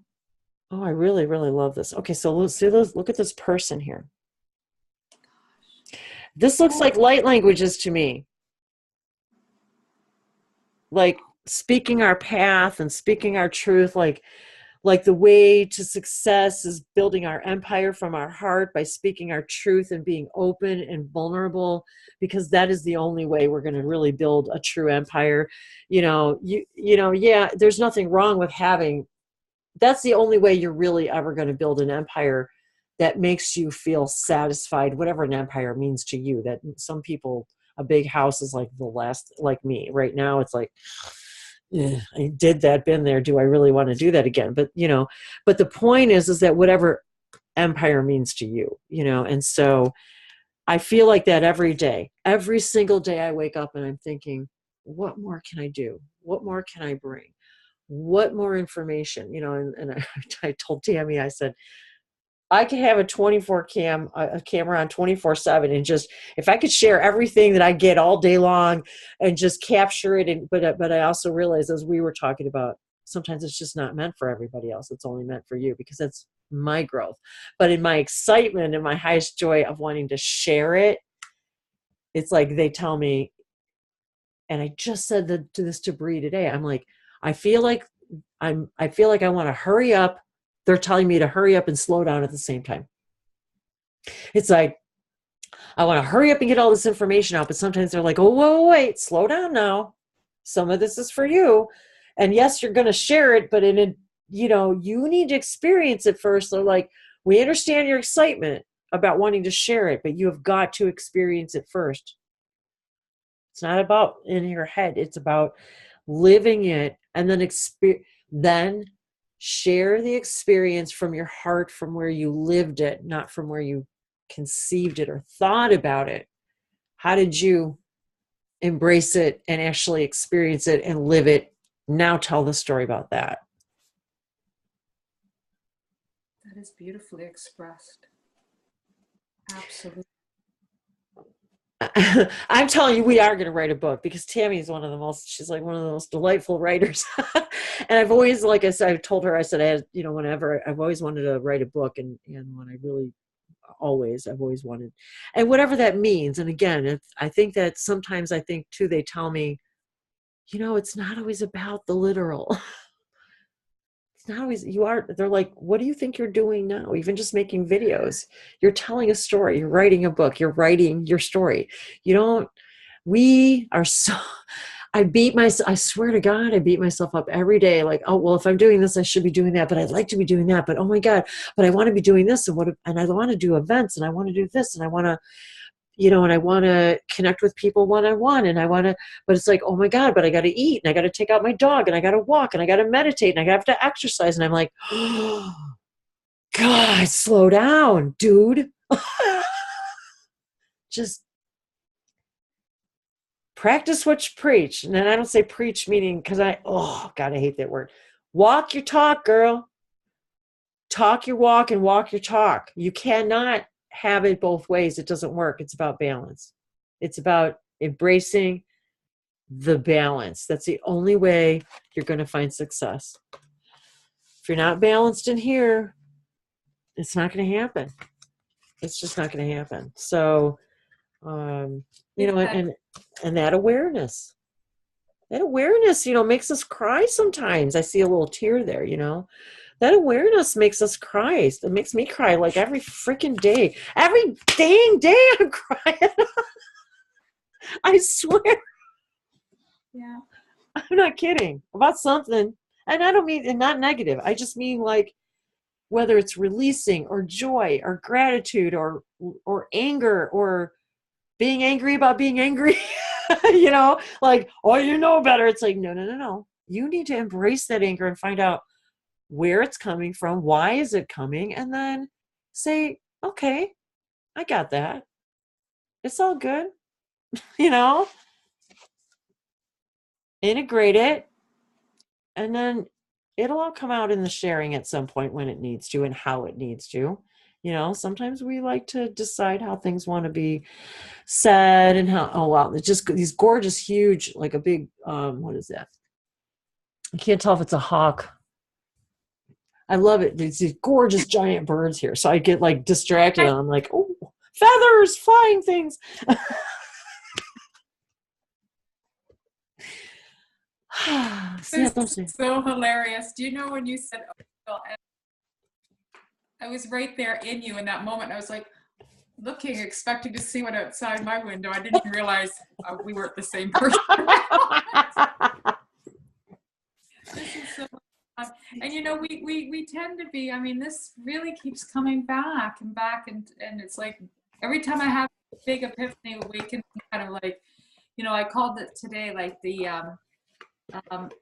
oh, I really, really love this. Okay, so look at this person here. This looks like light languages to me. Like speaking our path and speaking our truth, like the way to success is building our empire from our heart by speaking our truth and being open and vulnerable, because that is the only way we're going to really build a true empire. Yeah, there's nothing wrong with having, that's the only way you're really ever going to build an empire that makes you feel satisfied, whatever an empire means to you. That some people, a big house is like the last, like me right now, it's like, I did that, been there. Do I really want to do that again? But but the point is that whatever empire means to you, and so I feel like that every day, every single day I wake up and I'm thinking, what more can I do? What more can I bring? What more information? And I told Tammy, I said, I could have a a camera on 24/7, and just, if I could share everything that I get all day long and just capture it. But I also realized, as we were talking about, sometimes it's just not meant for everybody else. It's only meant for you, because that's my growth. But in my excitement and my highest joy of wanting to share it, it's like they tell me, and I just said to this to Bree today, I'm like, I feel like I want to hurry up. They're telling me to hurry up and slow down at the same time. It's like, I want to hurry up and get all this information out, but sometimes they're like, oh, whoa, wait, slow down now. Some of this is for you. And yes, you're going to share it, but you need to experience it first. They're like, we understand your excitement about wanting to share it, but you have got to experience it first. It's not about in your head. It's about living it and then share the experience from your heart, from where you lived it, not from where you conceived it or thought about it. How did you embrace it and actually experience it and live it? Now tell the story about that. That is beautifully expressed. Absolutely. I'm telling you, we are going to write a book, because Tammy is she's like one of the most delightful writers. And I've always, like I said, I told her, I said, I had, whenever, I've always wanted to write a book. And when I've always wanted, and whatever that means. And again, I think that sometimes too, they tell me, it's not always about the literal. It's not always, they're like, what do you think you're doing now? Even just making videos, you're telling a story, you're writing a book, you're writing your story. We are so, I swear to God, I beat myself up every day. Like, oh, well, if I'm doing this, I should be doing that, but I'd like to be doing that, but oh my God, but I want to be doing this, and I want to do events, and I want to do this, and I want to, and I want to connect with people one-on-one, and but it's like, oh my God, but I got to eat, and I got to take out my dog, and I got to walk, and I got to meditate, and I have to exercise. And I'm like, oh, God, slow down, dude. Just practice what you preach. And then I don't say preach meaning, because God, I hate that word. Walk your talk, girl. Talk your walk and walk your talk. You cannot have it both ways. It doesn't work. It's about balance. It's about embracing the balance. That's the only way you're going to find success. If you're not balanced in here, it's not going to happen. It's just not going to happen. So, and that awareness makes us cry sometimes. I see a little tear there. That awareness makes us cry. It makes me cry like every freaking day. Every dang day I'm crying. I swear. Yeah. I'm not kidding about something. And I don't mean, and not negative. I just mean, like, whether it's releasing or joy or gratitude or anger or being angry about being angry, like, oh, better. It's like, no. You need to embrace that anger and find out where it's coming from. Why is it coming? And then say, okay, I got that. It's all good. Integrate it. And then it'll all come out in the sharing at some point when it needs to and how it needs to. Sometimes we like to decide how things want to be said and how, oh, wow, it's just these gorgeous, huge, like a big, what is that? I can't tell if it's a hawk. I love it. There's these gorgeous giant birds here. So I get like distracted and I'm like, oh, feathers, flying things. So hilarious. Do you know when you said, oh, I was right there in you in that moment. I was like looking, expecting to see what outside my window. I didn't realize we weren't the same person. This is so fun. And we tend to be, this really keeps coming back and back, and it's like every time I have a big epiphany awakening, kind of like, I called it today like the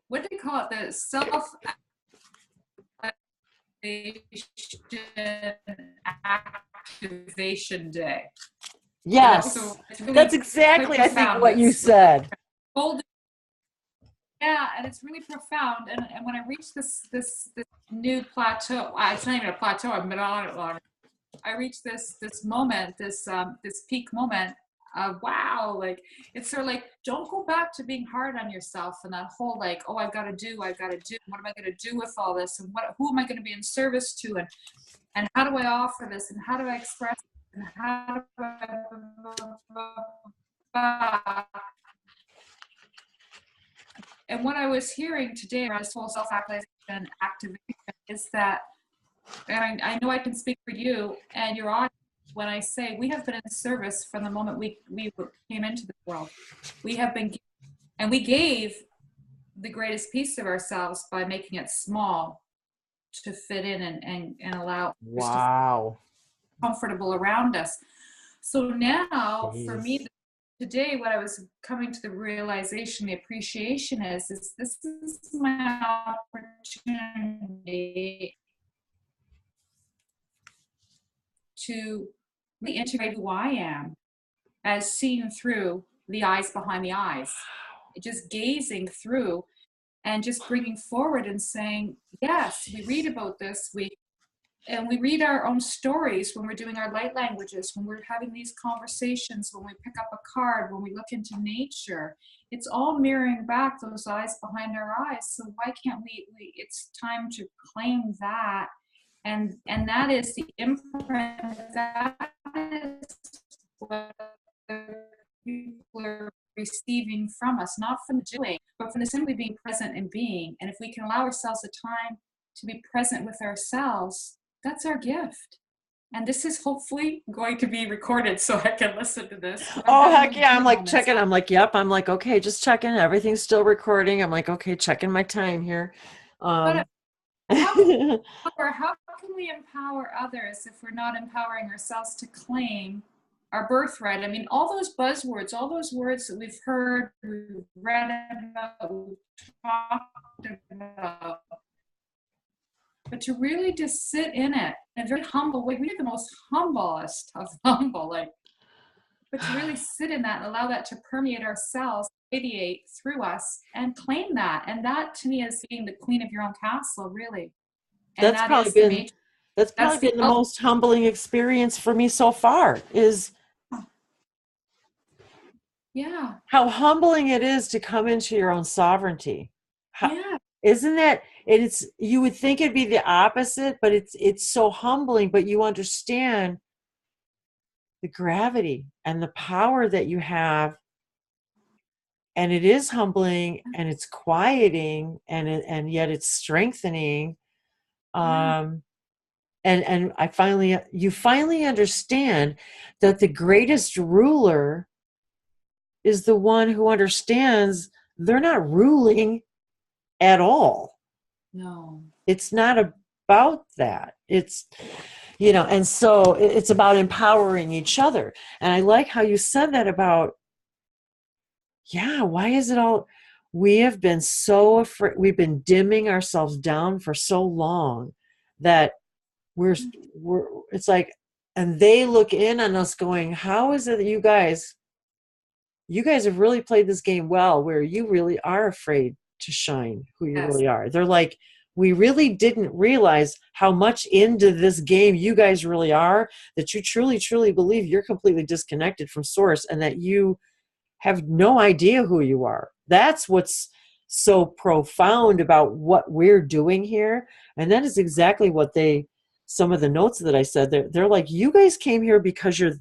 what do they call it? The self activation day. Yes, so really, that's exactly, I think, what you said. Yeah, and it's really profound. And when I reach this new plateau, it's not even a plateau. I've been on it long. I reach this moment, this peak moment of wow, like it's sort of like, don't go back to being hard on yourself and that whole like, oh, I've got to do. What am I going to do with all this? And who am I going to be in service to? And how do I offer this? And how do I express it? And how do I and what I was hearing today around this whole self-actualization activation is that, and I know I can speak for you and your audience when I say we have been in service from the moment we came into the world. We have been, and we gave the greatest piece of ourselves by making it small to fit in and allow wow to be comfortable around us. So now, for me, today what I was coming to the realization, the appreciation is this is my opportunity to reintegrate who I am as seen through the eyes behind the eyes. Just gazing through and just bringing forward and saying, yes, we read about this, we read our own stories when we're doing our light languages, when we're having these conversations, when we pick up a card, when we look into nature. It's all mirroring back those eyes behind our eyes. So why can't we it's time to claim that. And that is the imprint, that is what people are receiving from us, not from the doing, but from the simply being present and being. And if we can allow ourselves the time to be present with ourselves, that's our gift. And this is hopefully going to be recorded so I can listen to this. Oh, heck yeah. I'm like checking. I'm like, yep. I'm like, okay, just checking. Everything's still recording. I'm like, okay, checking my time here. But how can we empower others if we're not empowering ourselves to claim our birthright? I mean, all those buzzwords, all those words that we've heard, we've read about, we've talked about, but to really just sit in it in a very humble way. We're the most humblest of humble, but to really sit in that and allow that to permeate ourselves, radiate through us, and claim that. And that to me is being the queen of your own castle, really. And that's probably been the most humbling experience for me so far, is how humbling it is to come into your own sovereignty. Isn't that, it's, you would think it'd be the opposite, but it's so humbling. But you understand the gravity and the power that you have, and it is humbling, and it's quieting, and yet it's strengthening. And you finally understand that the greatest ruler is the one who understands they're not ruling at all. No, it's not about that. It's, and so it's about empowering each other. And I like how you said that about, why is it all, we have been so afraid, we've been dimming ourselves down for so long that we're it's like, and they look in on us going, how is it that you guys have really played this game well, where you really are afraid to shine who you really are. They're like, we really didn't realize how much into this game you guys really are, that you truly, truly believe you're completely disconnected from source, and that you have no idea who you are. That's what's so profound about what we're doing here. And that is exactly what some of the notes that I said, they're like, you guys came here because you're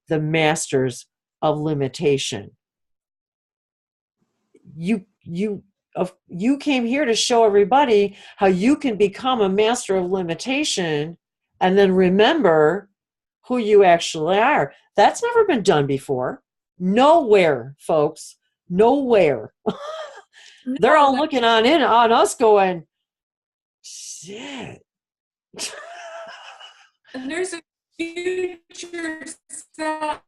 the masters of limitation. You came here to show everybody how you can become a master of limitation, and then remember who you actually are. That's never been done before. Nowhere, folks. Nowhere. They're all looking on us going, shit. And there's a future self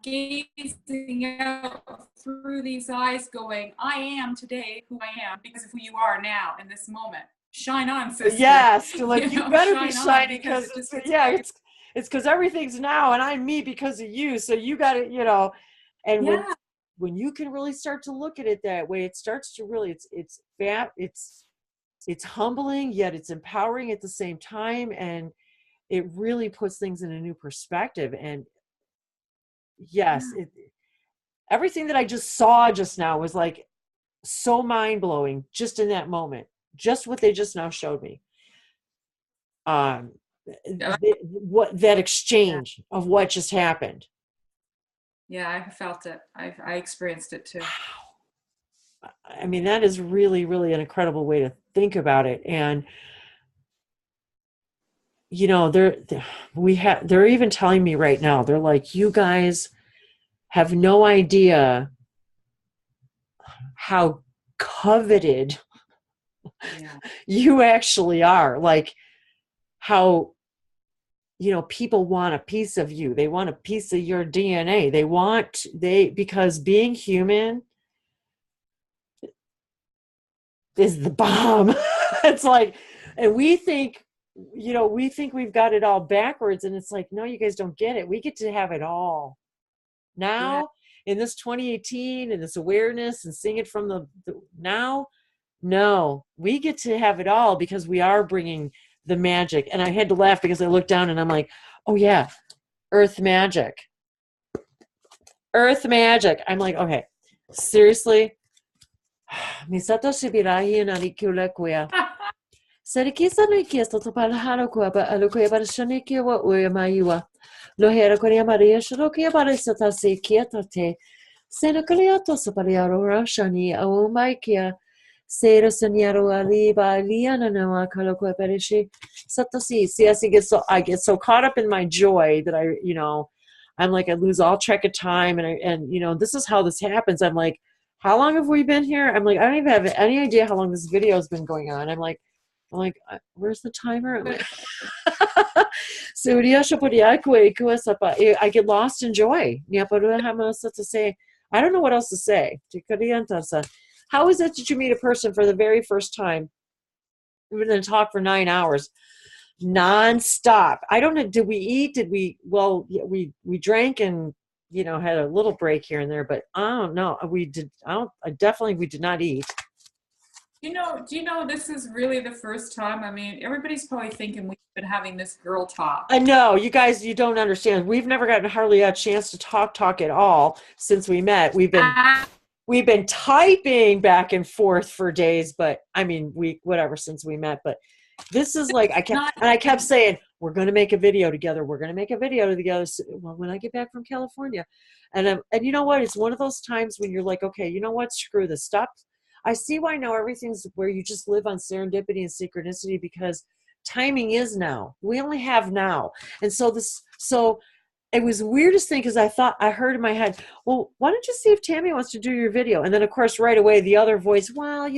gazing out through these eyes going, I am today who I am because of who you are now in this moment. Shine on, sister. Yes, like you better be shining, because it's because everything's now, and I'm me because of you. So you got to, and when you can really start to look at it that way, it starts to really, it's humbling, yet it's empowering at the same time. And it really puts things in a new perspective. And everything that I just saw just now was like so mind-blowing, just in that moment, just what they just now showed me. What that exchange of what just happened. Yeah, I felt it. I experienced it too. Wow. I mean, that is really, really an incredible way to think about it. And they're even telling me right now, they're like, you guys have no idea how coveted you actually are. Like how people want a piece of you. They want a piece of your DNA. Because being human is the bomb. It's like, and we think we've got it all backwards, and it's like, no, you guys don't get it. We get to have it all now in this 2018 and this awareness and seeing it from the now. No, we get to have it all because we are bringing the magic. And I had to laugh because I looked down and I'm like, oh yeah, earth magic. Earth magic. I'm like, okay, seriously. Misato shibirahi na rikula kuya. Sarikisa no ikista to palahara kuya ba alukuya ba shanikia wa uya maiwa. Lohera korea maria shrokia ba sata se kietate. Senakolia to sapariaro rashani au maikia. Sero Sanyaro Aliba Liana Noa Kaloko Perishi Satasi. See, I get so caught up in my joy that I'm like, I lose all track of time, and this is how this happens. I'm like, how long have we been here? I'm like, I don't even have any idea how long this video has been going on. I'm like, where's the timer? I'm like, I get lost in joy. I don't know what else to say. How is it that you meet a person for the very first time? We've been in talk for 9 hours, nonstop. I don't know. Did we eat? Well, yeah, we drank and had a little break here and there, but I don't know. We did not eat. Do you know this is really the first time? I mean, everybody's probably thinking we've been having this girl talk. I know, you guys, you don't understand. We've never gotten hardly a chance to talk at all since we met. We've been typing back and forth for days, but I mean, since we met, but this is like, I kept saying, we're going to make a video together. We're going to make a video together. So, well, when I get back from California, and you know what? It's one of those times when you're like, okay, you know what? Screw this. Stop. I see why now everything's where you just live on serendipity and synchronicity, because timing is now. We only have now. And so it was the weirdest thing, because I heard in my head, well, why don't you see if Tammy wants to do your video? And then, of course, right away, the other voice, well,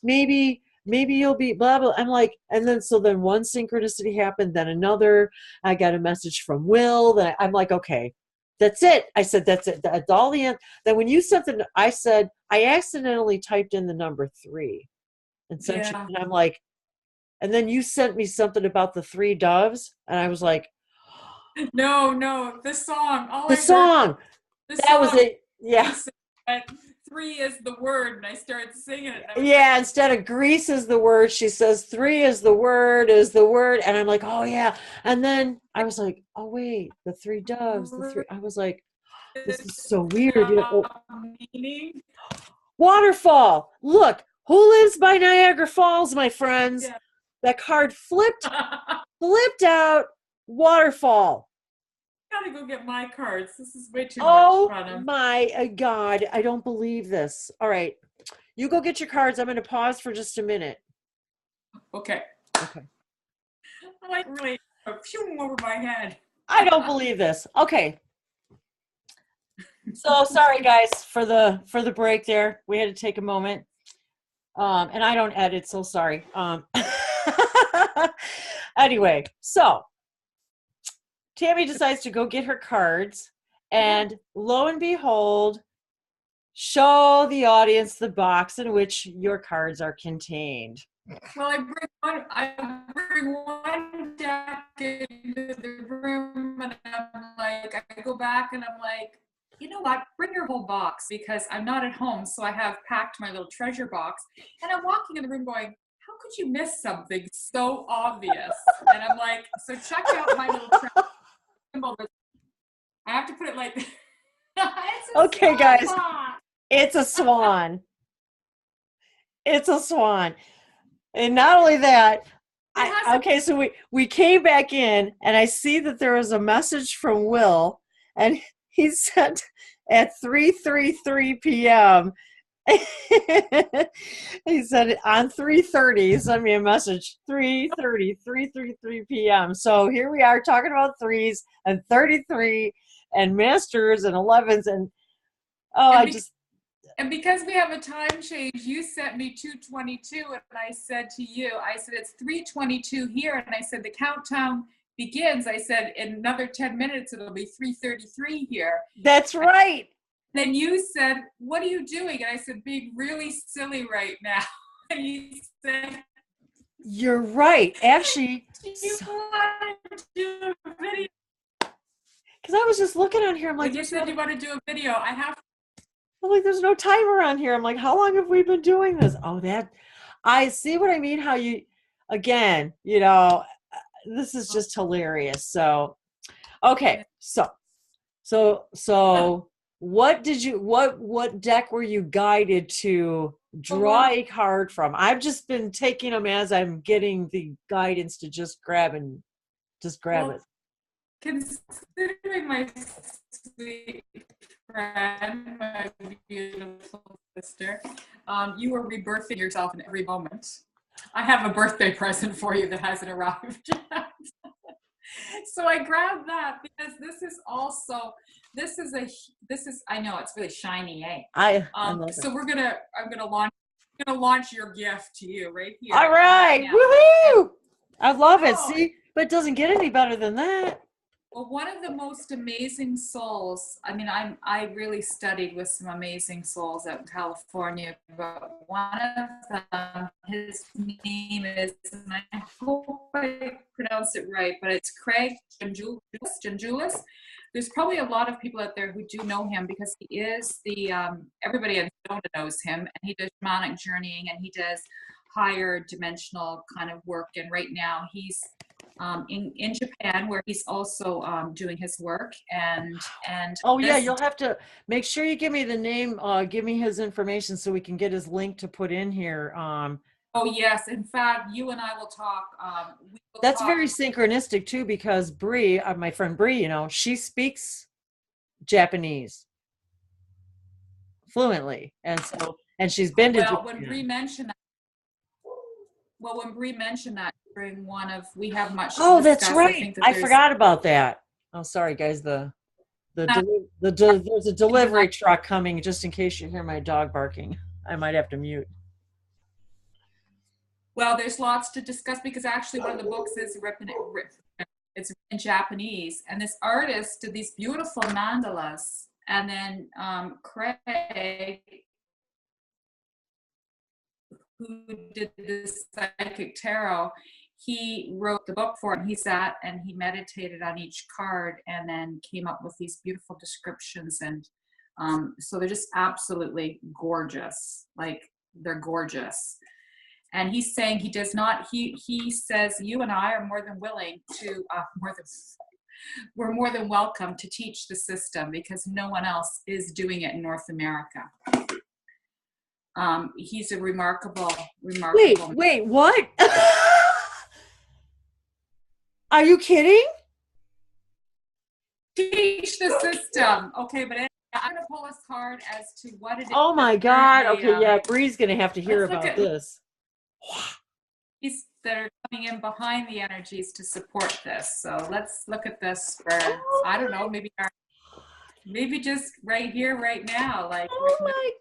maybe you'll be blah, blah. I'm like, and then one synchronicity happened, then another. I got a message from Will. That I'm like, okay, that's it. I said, that's it. That's all the end. Then when you sent I said, I accidentally typed in the number 3 and sent you, and I'm like, and then you sent me something about the 3 doves, and I was like, no, the song. That was it. Yeah. 3 is the word, and I started singing it. Yeah, instead of grease is the word, she says 3 is the word, and I'm like, oh yeah. And then I was like, oh wait, the 3 doves, the 3. I was like, this is so weird. Waterfall. Look, who lives by Niagara Falls, my friends? Yeah. That card flipped out. Waterfall. Gotta go get my cards. This is way too much fun. Oh my God, I don't believe this. All right, you go get your cards. I'm going to pause for just a minute. Okay. I like really phew over my head. I don't believe this. Okay. So sorry guys for the break there. We had to take a moment. And I don't edit, so sorry. Anyway, so Tammy decides to go get her cards, and lo and behold, show the audience the box in which your cards are contained. Well, I bring one deck into the room, and I'm like, I go back and I'm like, you know what, bring your whole box, because I'm not at home, so I have packed my little treasure box, and I'm walking in the room going, how could you miss something so obvious? And I'm like, so check out my little treasure. I have to put it like okay guys, it's a swan. It's a swan. And not only that, so we came back in, and I see that there was a message from Will, and he sent at 3:33 p.m. He said on 3:30, he sent me a message, 3:33 p.m. So here we are talking about 3s and 33 and masters and 11s, and and because we have a time change, you sent me 2:22, and I said to you, I said it's 3:22 here, and I said the countdown begins, I said, in another 10 minutes, it'll be 3:33 here. That's right. Then you said, what are you doing? And I said, being really silly right now. And you said, you're right. Actually, do you want to do a video? Because I was just looking on here. I'm like, you said you want to do a video. I'm like, there's no timer on here. I'm like, how long have we been doing this? Oh, I see what I mean. How you, again, this is just hilarious. So, okay. So what deck were you guided to draw a card from? I've just been taking them as I'm getting the guidance to just grab it. Considering my sweet friend, my beautiful sister, you are rebirthing yourself in every moment. I have a birthday present for you that hasn't arrived yet. So I grabbed that because I know it's really shiny, eh? I love so it. I'm gonna launch your gift to you right here. All right, woohoo! I love it. See, but it doesn't get any better than that. Well, one of the most amazing souls, I mean, I really studied with some amazing souls out in California, but one of them, his name is, and I hope I pronounce it right, but it's Graig Junjulas. There's probably a lot of people out there who do know him because he is everybody in Sedona knows him, and he does shamanic journeying, and he does higher dimensional kind of work, and right now he's in Japan, where he's also doing his work, and yeah, you'll have to make sure you give me the name, give me his information so we can get his link to put in here. Oh yes, in fact, you and I will talk. That's very synchronistic too, because Bree, my friend Bree, she speaks Japanese fluently, and she's been to Japan. When Bree mentioned that during one of, we have much. Oh, that's right. I forgot about that. Oh, sorry, guys. There's a delivery truck coming. Just in case you hear my dog barking, I might have to mute. Well, there's lots to discuss because actually one of the books is it's in Japanese, and this artist did these beautiful mandalas, and then Craig, who did this psychic tarot, he wrote the book for it, and he sat and he meditated on each card and then came up with these beautiful descriptions, and so they're just absolutely gorgeous. Like, they're gorgeous. And he's saying he says you and I are more than willing to we're more than welcome to teach the system because no one else is doing it in North America. He's a remarkable. Wait, what? Are you kidding? Teach the system. Okay, but anyway, I'm going to pull this card as to what it is. Oh my God. Okay, yeah, Bree's going to have to hear about this. That are coming in behind the energies to support this. So let's look at this for, I don't know, maybe just right here, right now. Like, oh my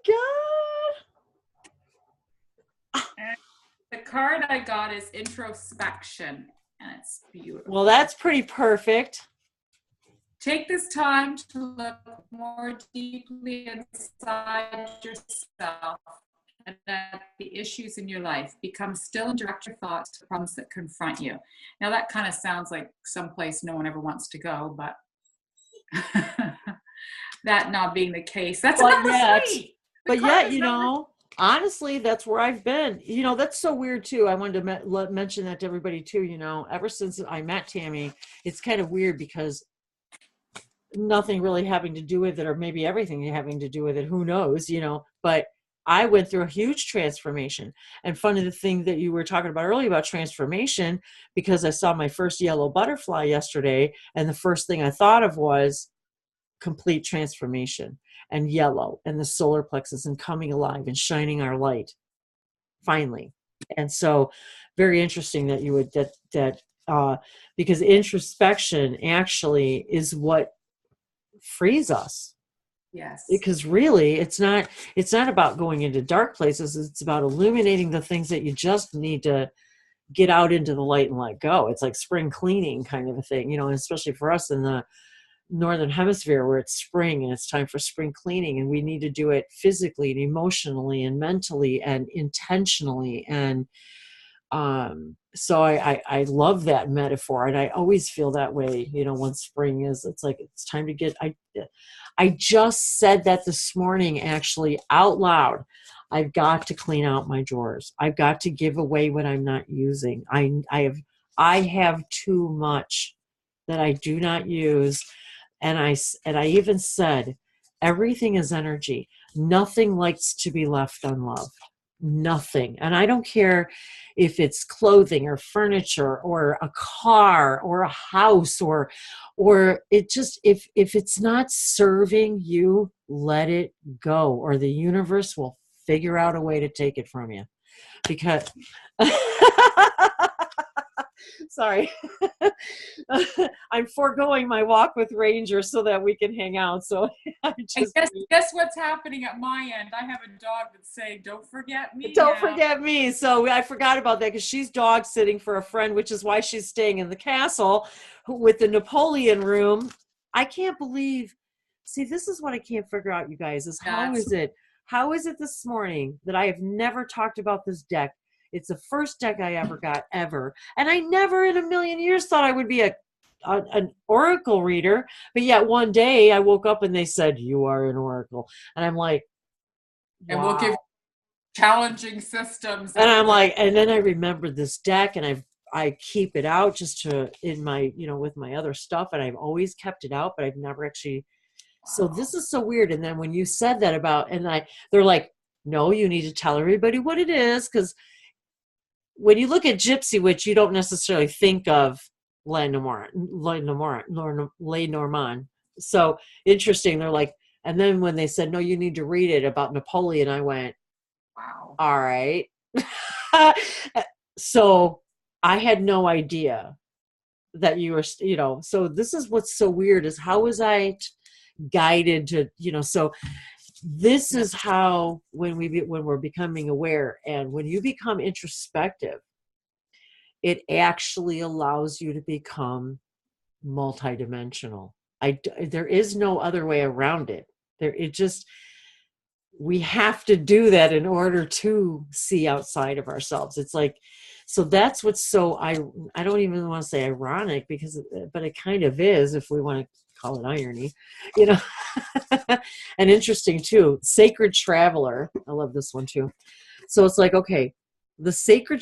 God. The card I got is introspection, and it's beautiful. Well, that's pretty perfect. Take this time to look more deeply inside yourself and at the issues in your life. Become still and direct your thoughts to the problems that confront you. Now that kind of sounds like someplace no one ever wants to go, but that not being the case, that's but yet, honestly, that's where I've been. That's so weird too. I wanted to mention that to everybody too. Ever since I met Tammy, it's kind of weird because nothing really having to do with it, or maybe everything having to do with it. Who knows, but I went through a huge transformation. And funny, the thing that you were talking about earlier about transformation, because I saw my first yellow butterfly yesterday, and the first thing I thought of was complete transformation and yellow and the solar plexus and coming alive and shining our light finally. And so very interesting that you would because introspection actually is what frees us. Yes. Because really it's not about going into dark places. It's about illuminating the things that you just need to get out into the light and let go. It's like spring cleaning kind of a thing, you know, and especially for us in the northern hemisphere where it's spring and it's time for spring cleaning, and we need to do it physically and emotionally and mentally and intentionally. And so I love that metaphor, and I always feel that way, you know, when spring is, it's like it's time to get, I just said that this morning actually out loud. I've got to clean out my drawers. I've got to give away what I'm not using. I have too much that I do not use. And I even said, everything is energy. Nothing likes to be left unloved. Nothing. And I don't care if it's clothing or furniture or a car or a house or it just, if it's not serving you, let it go, or the universe will figure out a way to take it from you. Because sorry. I'm foregoing my walk with Ranger so that we can hang out. So guess what's happening at my end? I have a dog that's saying, "Don't forget me." Don't forget me. So I forgot about that because she's dog sitting for a friend, which is why she's staying in the castle with the Napoleon room. I can't believe. See, this is what I can't figure out, you guys, is how is it this morning that I have never talked about this deck? It's the first deck I ever got, ever. And I never in a million years thought I would be an oracle reader. But yet one day I woke up and they said, you are an oracle. And I'm like, wow. And we'll give challenging systems. And I'm like, and then I remembered this deck, and I keep it out just to, in my, you know, with my other stuff. And I've always kept it out, but I've never actually. So this is so weird. And then when you said that about, they're like, no, you need to tell everybody what it is. Because when you look at Gypsy Witch, you don't necessarily think of Lenormand. So interesting. They're like, and then when they said, no, you need to read it about Napoleon, I went, wow. All right. So I had no idea that you were, you know, so this is what's so weird is how was I guided to, you know, so this is how when we're becoming aware, and when you become introspective, it actually allows you to become multidimensional. There is no other way around it. We have to do that in order to see outside of ourselves. It's like, so that's what's so, I don't even want to say ironic but it kind of is, if we want to call it irony, you know. And interesting too, Sacred Traveler. I love this one too. So it's like, okay, the sacred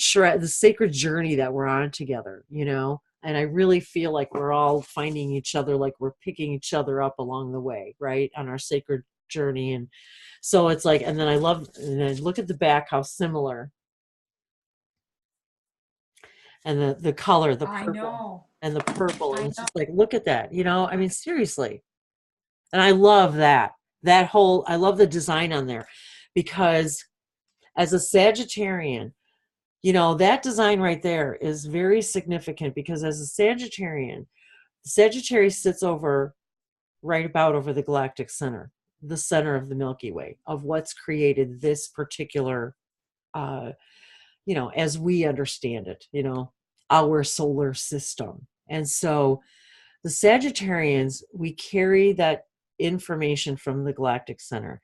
journey that we're on together, you know, and I really feel like we're all finding each other, like we're picking each other up along the way, right, on our sacred journey. And so it's like, and then I look at the back, how similar, and the color, the purple, and the purple, and it's just like, look at that, you know, I mean, seriously. And I love that I love the design on there, because as a Sagittarian, you know, that design right there is very significant, because as a Sagittarian, Sagittarius sits right about over the galactic center, the center of the Milky Way, of what's created this particular, you know, as we understand it, you know, our solar system. And so the Sagittarians, we carry that information from the galactic center.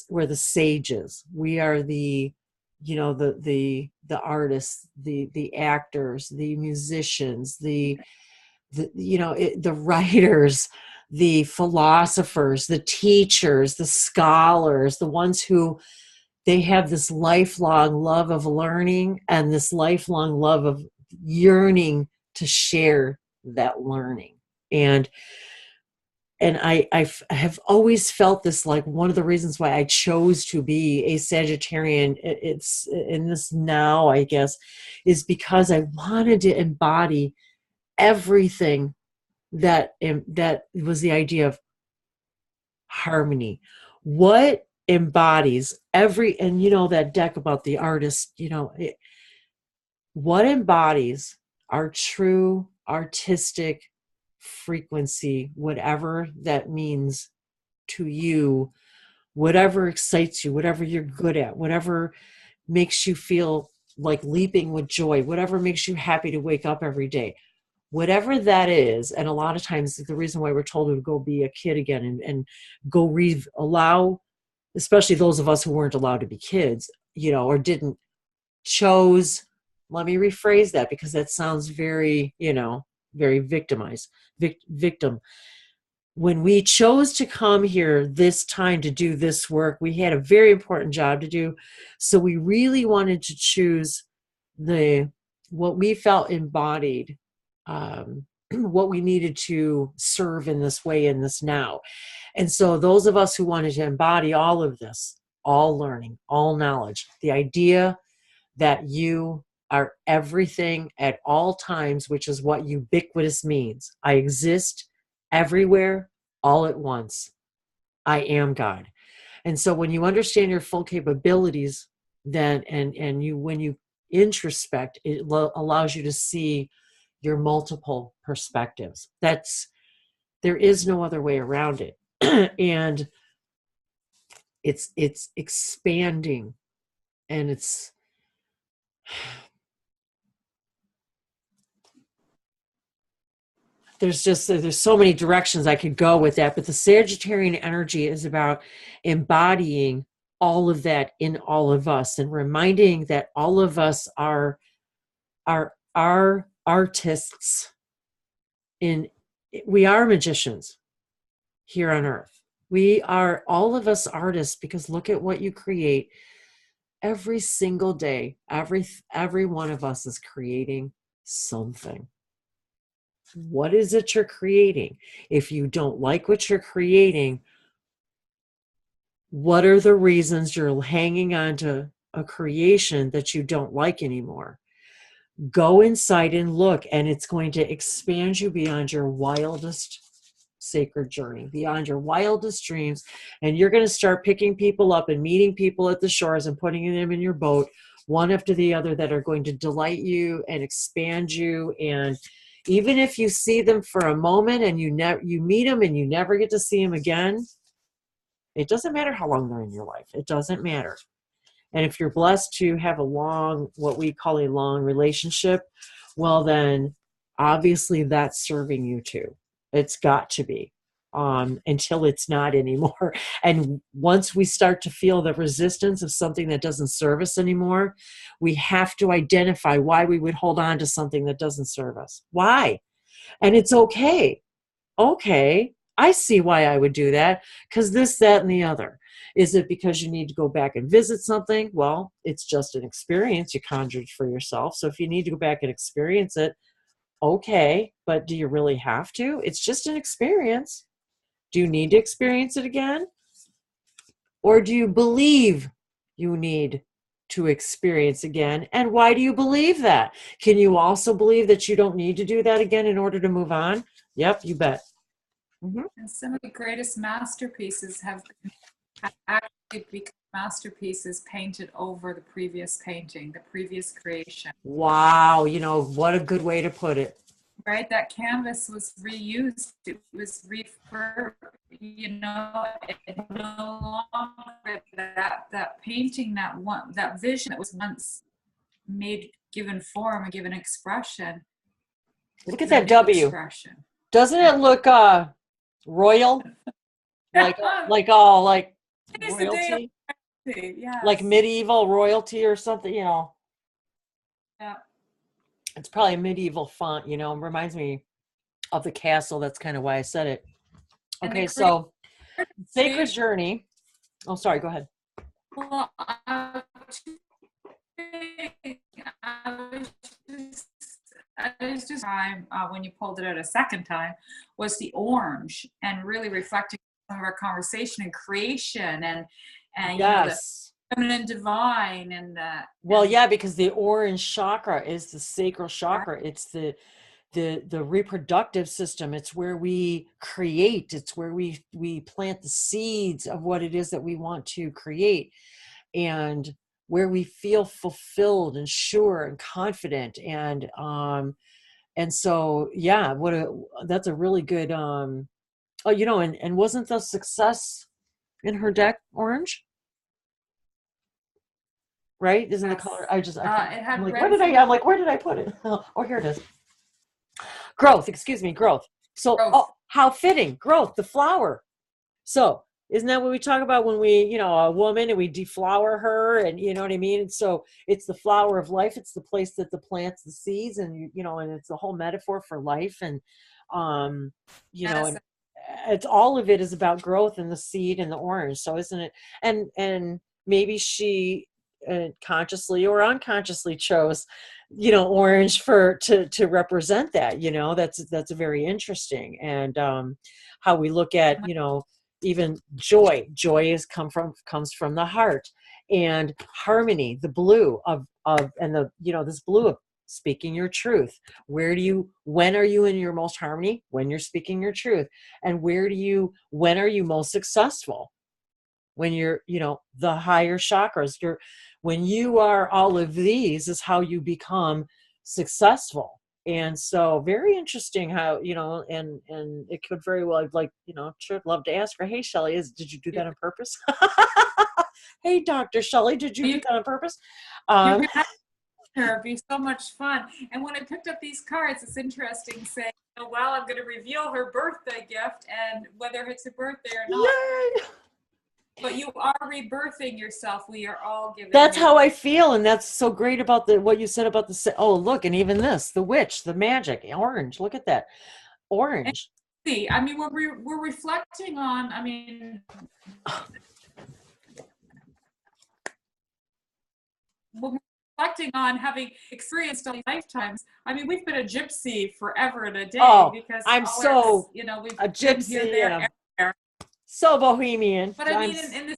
We're the sages. We are the, you know, the artists, the actors, the musicians, the you know, the writers, the philosophers, the teachers, the scholars, the ones who, they have this lifelong love of learning and this lifelong love of yearning to share that learning. And I have always felt this, like one of the reasons why I chose to be a Sagittarian, it's in this now, I guess, is because I wanted to embody everything that was the idea of harmony. What embodies and you know, that deck about the artist, you know, what embodies our true artistic frequency, whatever that means to you, whatever excites you, whatever you're good at, whatever makes you feel like leaping with joy, whatever makes you happy to wake up every day, whatever that is. And a lot of times the reason why we're told to go be a kid again and go allow, especially those of us who weren't allowed to be kids, you know, or didn't chose, let me rephrase that because that sounds very, you know, very victim. When we chose to come here this time to do this work, we had a very important job to do. So we really wanted to choose what we felt embodied, what we needed to serve in this way, in this now. And so those of us who wanted to embody all of this, all learning, all knowledge, the idea that you are everything at all times, which is what ubiquitous means. I exist everywhere, all at once. I am God. And so when you understand your full capabilities, then and you when you introspect, it allows you to see your multiple perspectives. There is no other way around it. And it's expanding, and there's so many directions I could go with that, but the Sagittarian energy is about embodying all of that in all of us and reminding that all of us are artists we are magicians here on earth. We are all of us artists, because look at what you create every single day. Every one of us is creating something. What is it you're creating? If you don't like what you're creating, what are the reasons you're hanging on to a creation that you don't like anymore? Go inside and look, and it's going to expand you beyond your wildest sacred journey, beyond your wildest dreams. And you're going to start picking people up and meeting people at the shores and putting them in your boat, one after the other, that are going to delight you and expand you. And even if you see them for a moment and you meet them and you never get to see them again, it doesn't matter how long they're in your life. It doesn't matter. And if you're blessed to have what we call a long relationship, well, then obviously that's serving you too. It's got to be, until it's not anymore. And once we start to feel the resistance of something that doesn't serve us anymore, we have to identify why we would hold on to something that doesn't serve us. Why? And it's okay. Okay, I see why I would do that, because this, that, and the other. Is it because you need to go back and visit something? Well, it's just an experience you conjured for yourself. So if you need to go back and experience it, okay, but do you really have to? It's just an experience. Do you need to experience it again? Or do you believe you need to experience again? And why do you believe that? Can you also believe that you don't need to do that again in order to move on? Yep, you bet. Mm-hmm. And some of the greatest masterpieces have actually become masterpieces painted over the previous painting, the previous creation. Wow, what a good way to put it. Right, that canvas was reused. It was it no longer that painting, that vision that was once made, given form and given expression. Look at that W. Expression. Doesn't it look royal? like royalty? Yes. Like medieval royalty or something, Yeah. It's probably a medieval font, it reminds me of the castle. That's kind of why I said it. Okay, so Sacred Journey. Oh, sorry, go ahead. Well, I was just time when you pulled it out a second time was the orange, and really reflecting some of our conversation and creation and yes. The feminine divine and because the orange chakra is the sacral chakra. Right. It's the reproductive system. It's where we create. It's where we plant the seeds of what it is that we want to create, and where we feel fulfilled and sure and confident. And so that's a really good and wasn't the success in her deck orange? right? Isn't the Yes. color? It I'm had like, red I'm like, where did I put it? Oh, here it is. Growth, excuse me, growth. So, growth. oh, how fitting, growth, the flower. So, isn't that what we talk about when we, a woman and we deflower her, and you know what I mean? And so it's the flower of life. It's the place that the plants the seeds, and and it's a whole metaphor for life. And um, Yes. and it's all of it is about growth and the seed and the orange. So isn't it? And maybe she consciously or unconsciously chose, orange to represent that. That's very interesting. And how we look at, even joy comes from the heart, and harmony, the blue of and the this blue of speaking your truth. When are you in your most harmony? When you're speaking your truth. And when are you most successful? When you're, the higher chakras, when you are all of these is how you become successful. And so very interesting how, and it could very well, like, should love to ask her, hey, Shelley, did you do that on purpose? Hey, Dr. Shelley, did you do that on purpose? You can ask her, it'd be so much fun. And when I picked up these cards, it's interesting saying, well, I'm going to reveal her birthday gift and whether it's a birthday or not. Yay! But you are rebirthing yourself. We are all giving. That's how I feel, and that's so great about what you said about oh, look, and even this, the witch, the magic, orange. Look at that, orange. See, I mean, we're reflecting on. I mean, we're reflecting on having experienced all these lifetimes. I mean, we've been a gypsy forever and a day because I'm so we've a gypsy here, there, and everywhere. So bohemian. But I mean, in this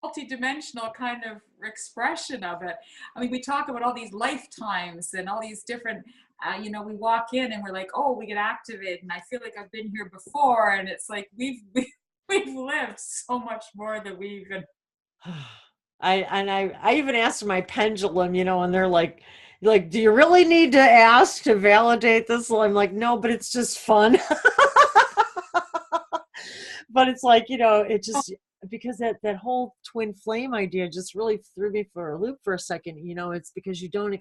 multi-dimensional kind of expression of it, I mean, we talk about all these lifetimes and all these different, we walk in and we're like, oh, we get activated, and I feel like I've been here before, and it's like we've lived so much more than we even. I even asked my pendulum, and they're like, do you really need to ask to validate this? Well, I'm like, no, but it's just fun. But it's like, it just, because that whole twin flame idea just really threw me for a loop for a second. It's because you don't,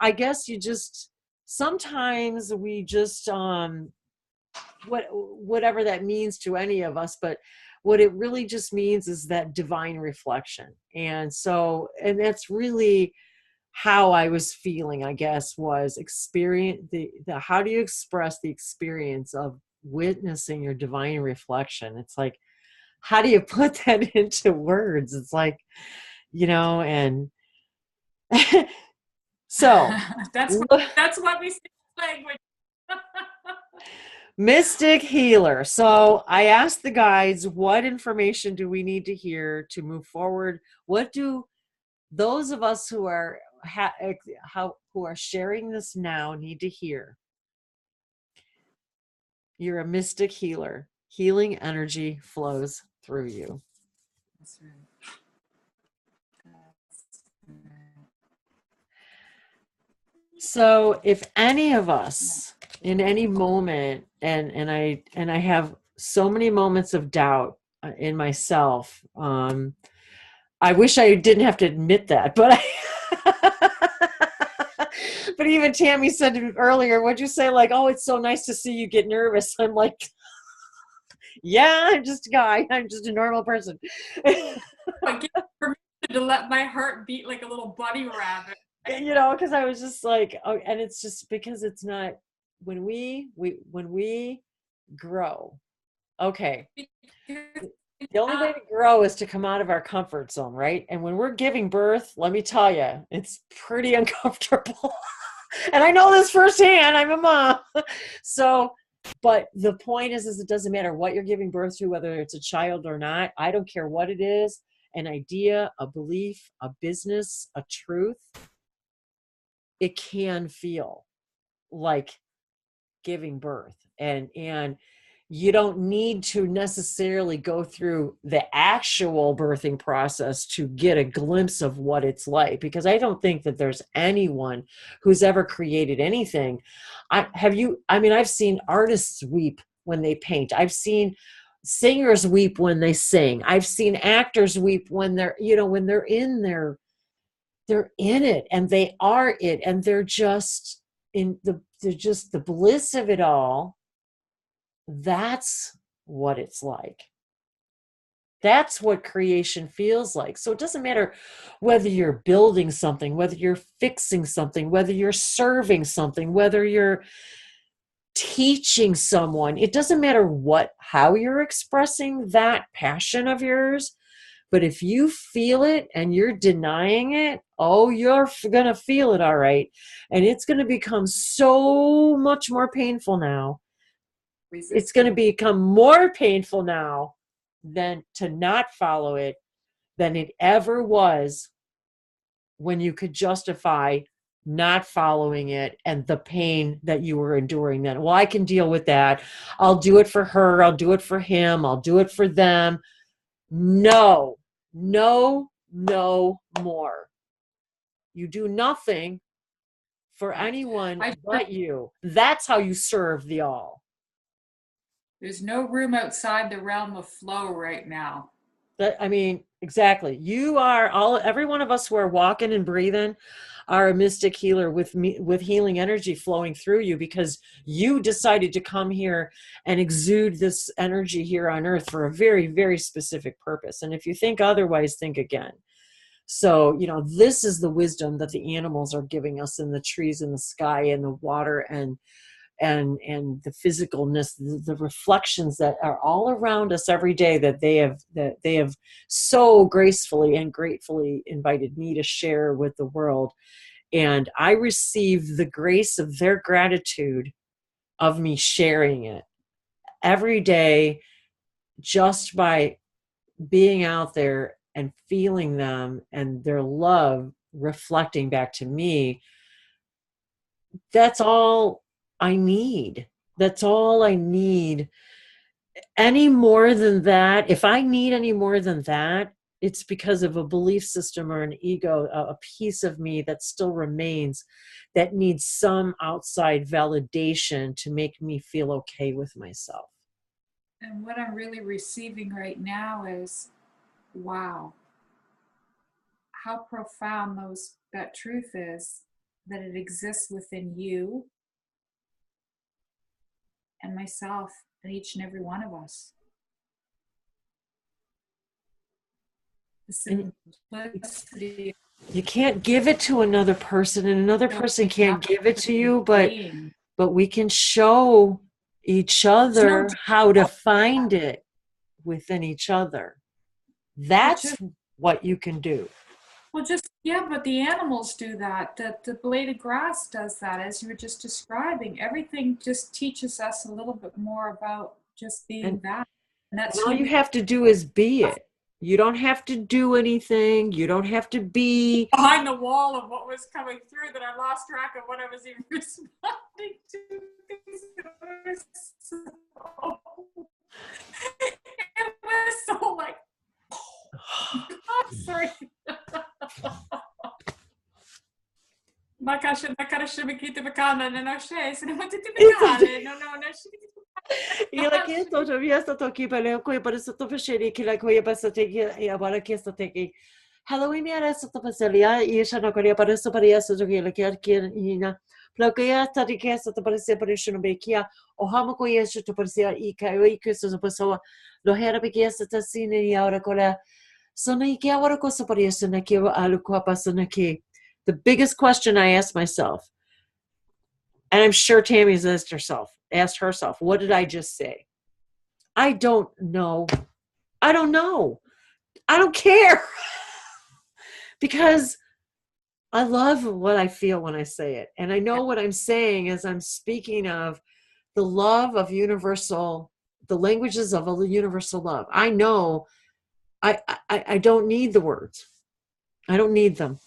I guess you just, sometimes we just, whatever that means to any of us, but what it really just means is that divine reflection. And that's really how I was feeling, I guess, was experience the how do you express the experience of witnessing your divine reflection? It's like, how do you put that into words? It's like, and so that's what we speak language. Mystic healer. So I asked the guides, what information do we need to hear to move forward? What do those of us who are sharing this now need to hear? You're a mystic healer. Healing energy flows through you. That's right. So if any of us in any moment, and I have so many moments of doubt in myself, I wish I didn't have to admit that, but but even Tammy said earlier, what'd you say? Like, oh, it's so nice to see you get nervous. I'm like, yeah, I'm just a guy. I'm just a normal person. But give permission to let my heart beat like a little bunny rabbit. Because I was just like, oh, and it's just because it's not, when we grow, okay. The only way to grow is to come out of our comfort zone, right? And when we're giving birth, let me tell you, it's pretty uncomfortable. And I know this firsthand. I'm a mom. So, but the point is it doesn't matter what you're giving birth to, whether it's a child or not. I don't care what it is, an idea, a belief, a business, a truth. It can feel like giving birth, and you don't need to necessarily go through the actual birthing process to get a glimpse of what it's like, because I don't think that there's anyone who's ever created anything. I've seen artists weep when they paint. I've seen singers weep when they sing. I've seen actors weep when they're in their they're in it, and they are it, and they're just the bliss of it all. That's what it's like. That's what creation feels like. So it doesn't matter whether you're building something, whether you're fixing something, whether you're serving something, whether you're teaching someone. It doesn't matter how you're expressing that passion of yours. But if you feel it and you're denying it, oh, you're going to feel it, all right. And it's going to become so much more painful now. It's going to become more painful now than to not follow it than it ever was when you could justify not following it and the pain that you were enduring then. Well, I can deal with that. I'll do it for her. I'll do it for him. I'll do it for them. No, no, no more. You do nothing for anyone but you. That's how you serve the all. There's no room outside the realm of flow right now. I mean, exactly. You are every one of us who are walking and breathing are a mystic healer with healing energy flowing through you, because you decided to come here and exude this energy here on earth for a very, very specific purpose. And if you think otherwise, think again. So, this is the wisdom that the animals are giving us, in the trees and the sky and the water and the physicalness, the reflections that are all around us every day, that they have so gracefully and gratefully invited me to share with the world. And I receive the grace of their gratitude of me sharing it every day, just by being out there and feeling them and their love reflecting back to me. That's all I need. That's all I need. Any more than that, if I need any more than that, it's because of a belief system or an ego, a piece of me that still remains, that needs some outside validation to make me feel okay with myself. And what I'm really receiving right now is, wow, how profound that truth is, that it exists within you and myself and each and every one of us. You can't give it to another person, and another person can't give it to you, but we can show each other how to find it within each other. That's what you can do. Well, but the animals do that. The blade of grass does that, as you were just describing. Everything just teaches us a little bit more about just being that. And that's all you have to do is be it. You don't have to do anything. You don't have to be behind the wall of what was coming through, that I lost track of what I was even responding to. It was so like, I'm sorry. Ma cara shimikita bacana, no she, se non ti bacane, no. Ila ke to viesta to ki pale ko para sa to fashiri ki la ko ya pasa te ki abara ke sta te ki Halloween era sa to fasalia e sha no koria para so para so ki la ki ina pla ko ya sta ti ke sta to para se para shino be kia o hamo ko ya to para se I ka o ki so so lo hera be ki sta sine ya ora ko la so na ki ora ko so para so na ki alu ko pasa na ki. The biggest question I ask myself, and I'm sure Tammy's asked herself, what did I just say? I don't know. I don't know. I don't care. Because I love what I feel when I say it. And I know what I'm saying is I'm speaking of the love of universal, the languages of a universal love. I know I don't need the words. I don't need them.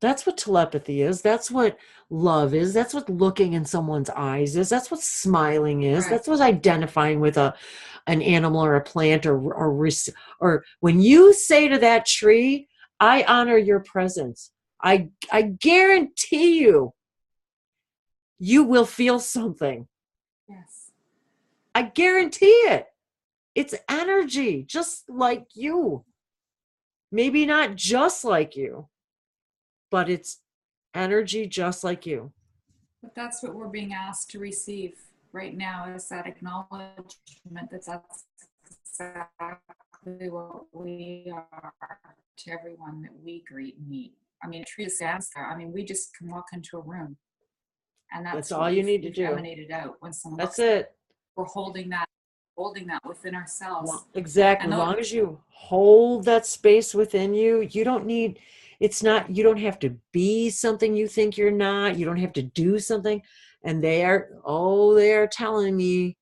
That's what telepathy is. That's what love is. That's what looking in someone's eyes is. That's what smiling is. Right. That's what identifying with an animal or a plant or when you say to that tree, I honor your presence. I guarantee you will feel something. Yes. I guarantee it. It's energy, just like you. Maybe not just like you, but it's energy just like you. But that's what we're being asked to receive right now, is that acknowledgement that that's exactly what we are to everyone that we greet and meet. I mean, it truly stands there. I mean, we just can walk into a room, and That's that's all what you need to we've do. emanated out. When someone That's looks at us, it. we're holding that within ourselves. Exactly. And As those, long as you hold that space within you, you don't need, it's not, you don't have to be something you think you're not. You don't have to do something. And they are telling me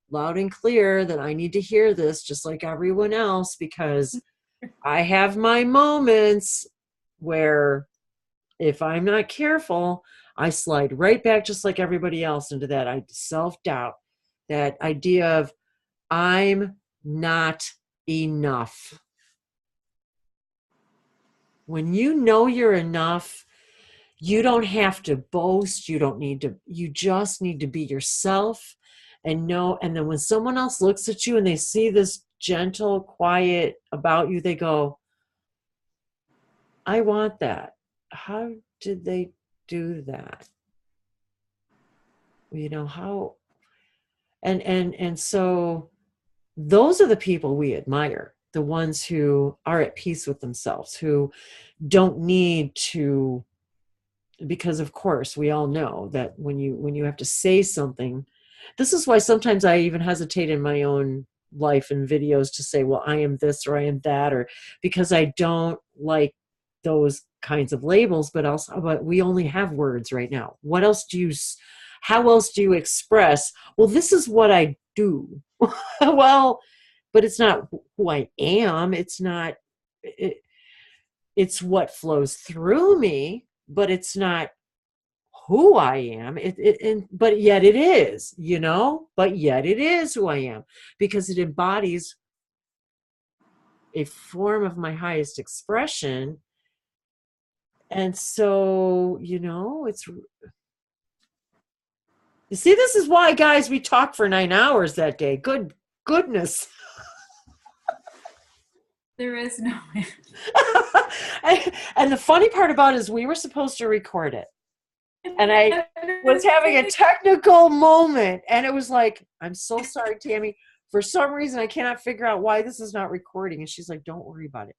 loud and clear that I need to hear this just like everyone else, because I have my moments where if I'm not careful, I slide right back just like everybody else into that self-doubt, that idea of I'm not enough. When you know you're enough, you don't have to boast. You don't need to, you just need to be yourself and know. And then when someone else looks at you and they see this gentle, quiet about you, they go, I want that. How did they do that? You know, how, and so those are the people we admire, the ones who are at peace with themselves, who don't need to, because of course we all know that when you have to say something, this is why sometimes I even hesitate in my own life and videos to say, well, I am this or I am that, or because I don't like those kinds of labels. But we only have words right now. What else do you, how else do you express, well, this is what I do. Well, but it's not who I am. It's not, it, it's what flows through me, but it's not who I am. But yet it is, but yet it is who I am, because it embodies a form of my highest expression. And so, you see, this is why, guys, we talked for 9 hours that day. Goodness. there is no And the funny part about it is we were supposed to record it. And I was having a technical moment, and it was like, I'm so sorry, Tammy. For some reason, I cannot figure out why this is not recording. And she's like, don't worry about it.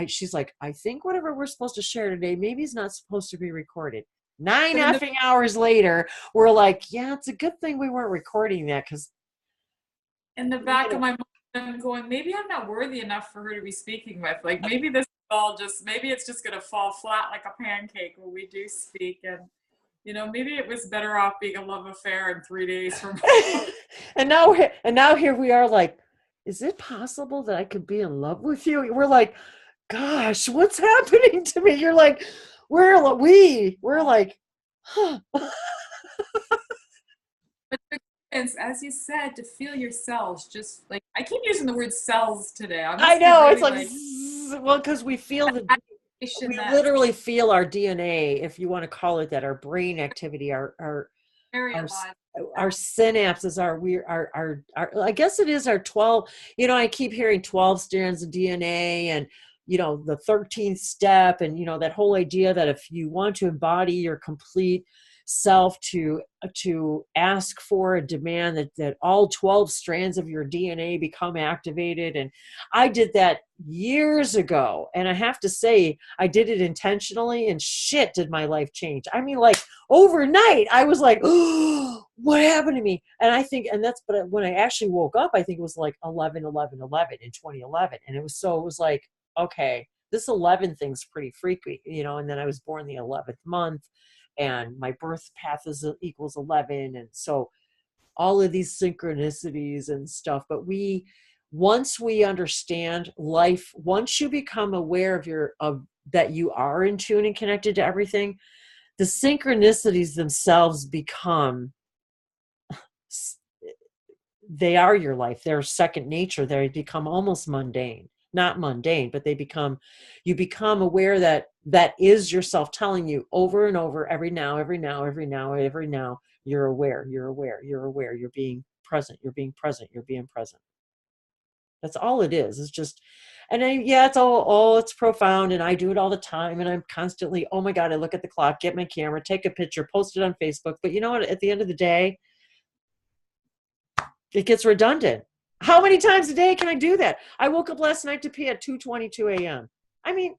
She's like, I think whatever we're supposed to share today, maybe it's not supposed to be recorded. 9 effing hours later, we're like, yeah, it's a good thing we weren't recording that, because in the back of my mind, I'm going, maybe I'm not worthy enough for her to be speaking with. Like, maybe this is all just, maybe it's just going to fall flat like a pancake when we do speak. And, maybe it was better off being a love affair in 3 days from now. and now here we are, like, is it possible that I could be in love with you? We're like, gosh, what's happening to me? You're like, we're like, huh. But as you said, to feel yourselves, just like, I keep using the word cells today. I I must be know, really it's like, like, well, because we literally feel our DNA, if you want to call it that, our brain activity, very our alive. our synapses, I guess it is our 12. I keep hearing 12 strands of DNA, and the 13th step, and that whole idea that if you want to embody your complete self, to ask for a demand that all 12 strands of your DNA become activated. And I did that years ago, and I have to say I did it intentionally, and shit, did my life change. I mean, like, overnight I was like, oh, what happened to me? And I think, but when I actually woke up, I think it was like 11 11 11 in 2011. And it was like, okay, this 11 thing's pretty freaky, and then I was born the 11th month, and my birth path equals 11. And so all of these synchronicities and stuff. But once we understand life, once you become aware of that you are in tune and connected to everything, the synchronicities themselves they are your life. They're second nature. They become almost mundane. Not mundane, but you become aware that is yourself telling you over and over, every now, you're aware, you're being present, you're being present. That's all it is. It's just, and it's it's profound, and I do it all the time, and I'm constantly, oh my God, I look at the clock, get my camera, take a picture, post it on Facebook. But you know what? At the end of the day, it gets redundant. How many times a day can I do that? I woke up last night to pee at 2:22 a.m. I mean,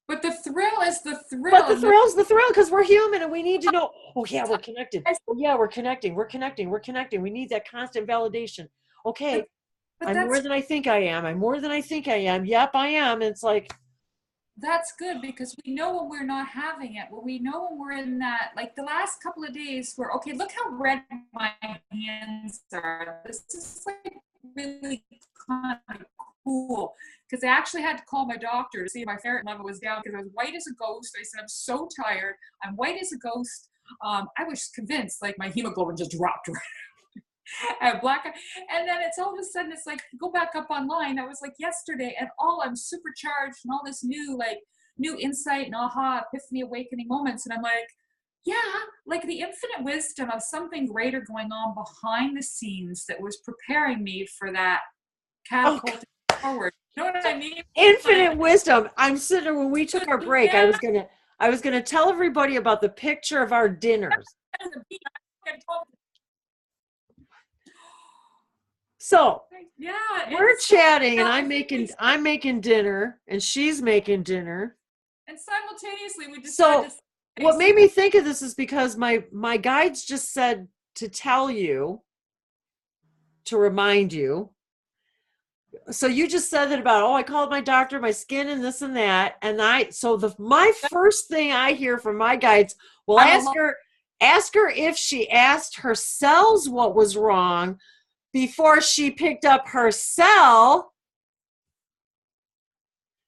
but the thrill is the thrill. but the thrill's the thrill, because we're human and we need to know, oh yeah, we're connected. Oh yeah, we're connecting. We need that constant validation. Okay, but I'm more than I think I am. I'm more than I think I am. Yep, I am. And it's like, that's good, because we know when we're not having it. Well, we know when we're in that, like the last couple of days where, okay, look how red my hands are. This is like really kind of cool, because I actually had to call my doctor to see if my ferritin level was down, because I was white as a ghost. I said, I'm so tired. I'm white as a ghost. I was convinced like my hemoglobin just dropped right. Black, and then it's all of a sudden it's like, go back up online. That was like yesterday, and I'm supercharged and all this new insight and aha, epiphany, awakening moments, and I'm like, yeah, like the infinite wisdom of something greater going on behind the scenes that was preparing me for that catapult forward. You know what I mean? Infinite wisdom. I'm sitting there, when we took our break, I was gonna tell everybody about the picture of our dinners. So yeah, we're chatting, and I'm making dinner, and she's making dinner, and simultaneously we decided. So what made me think of this is because my guides just said to tell you, to remind you. So you just said that about, I called my doctor, my skin and this and that, and my first thing I hear from my guides, well, ask her if she asked her cells what was wrong before she picked up her cell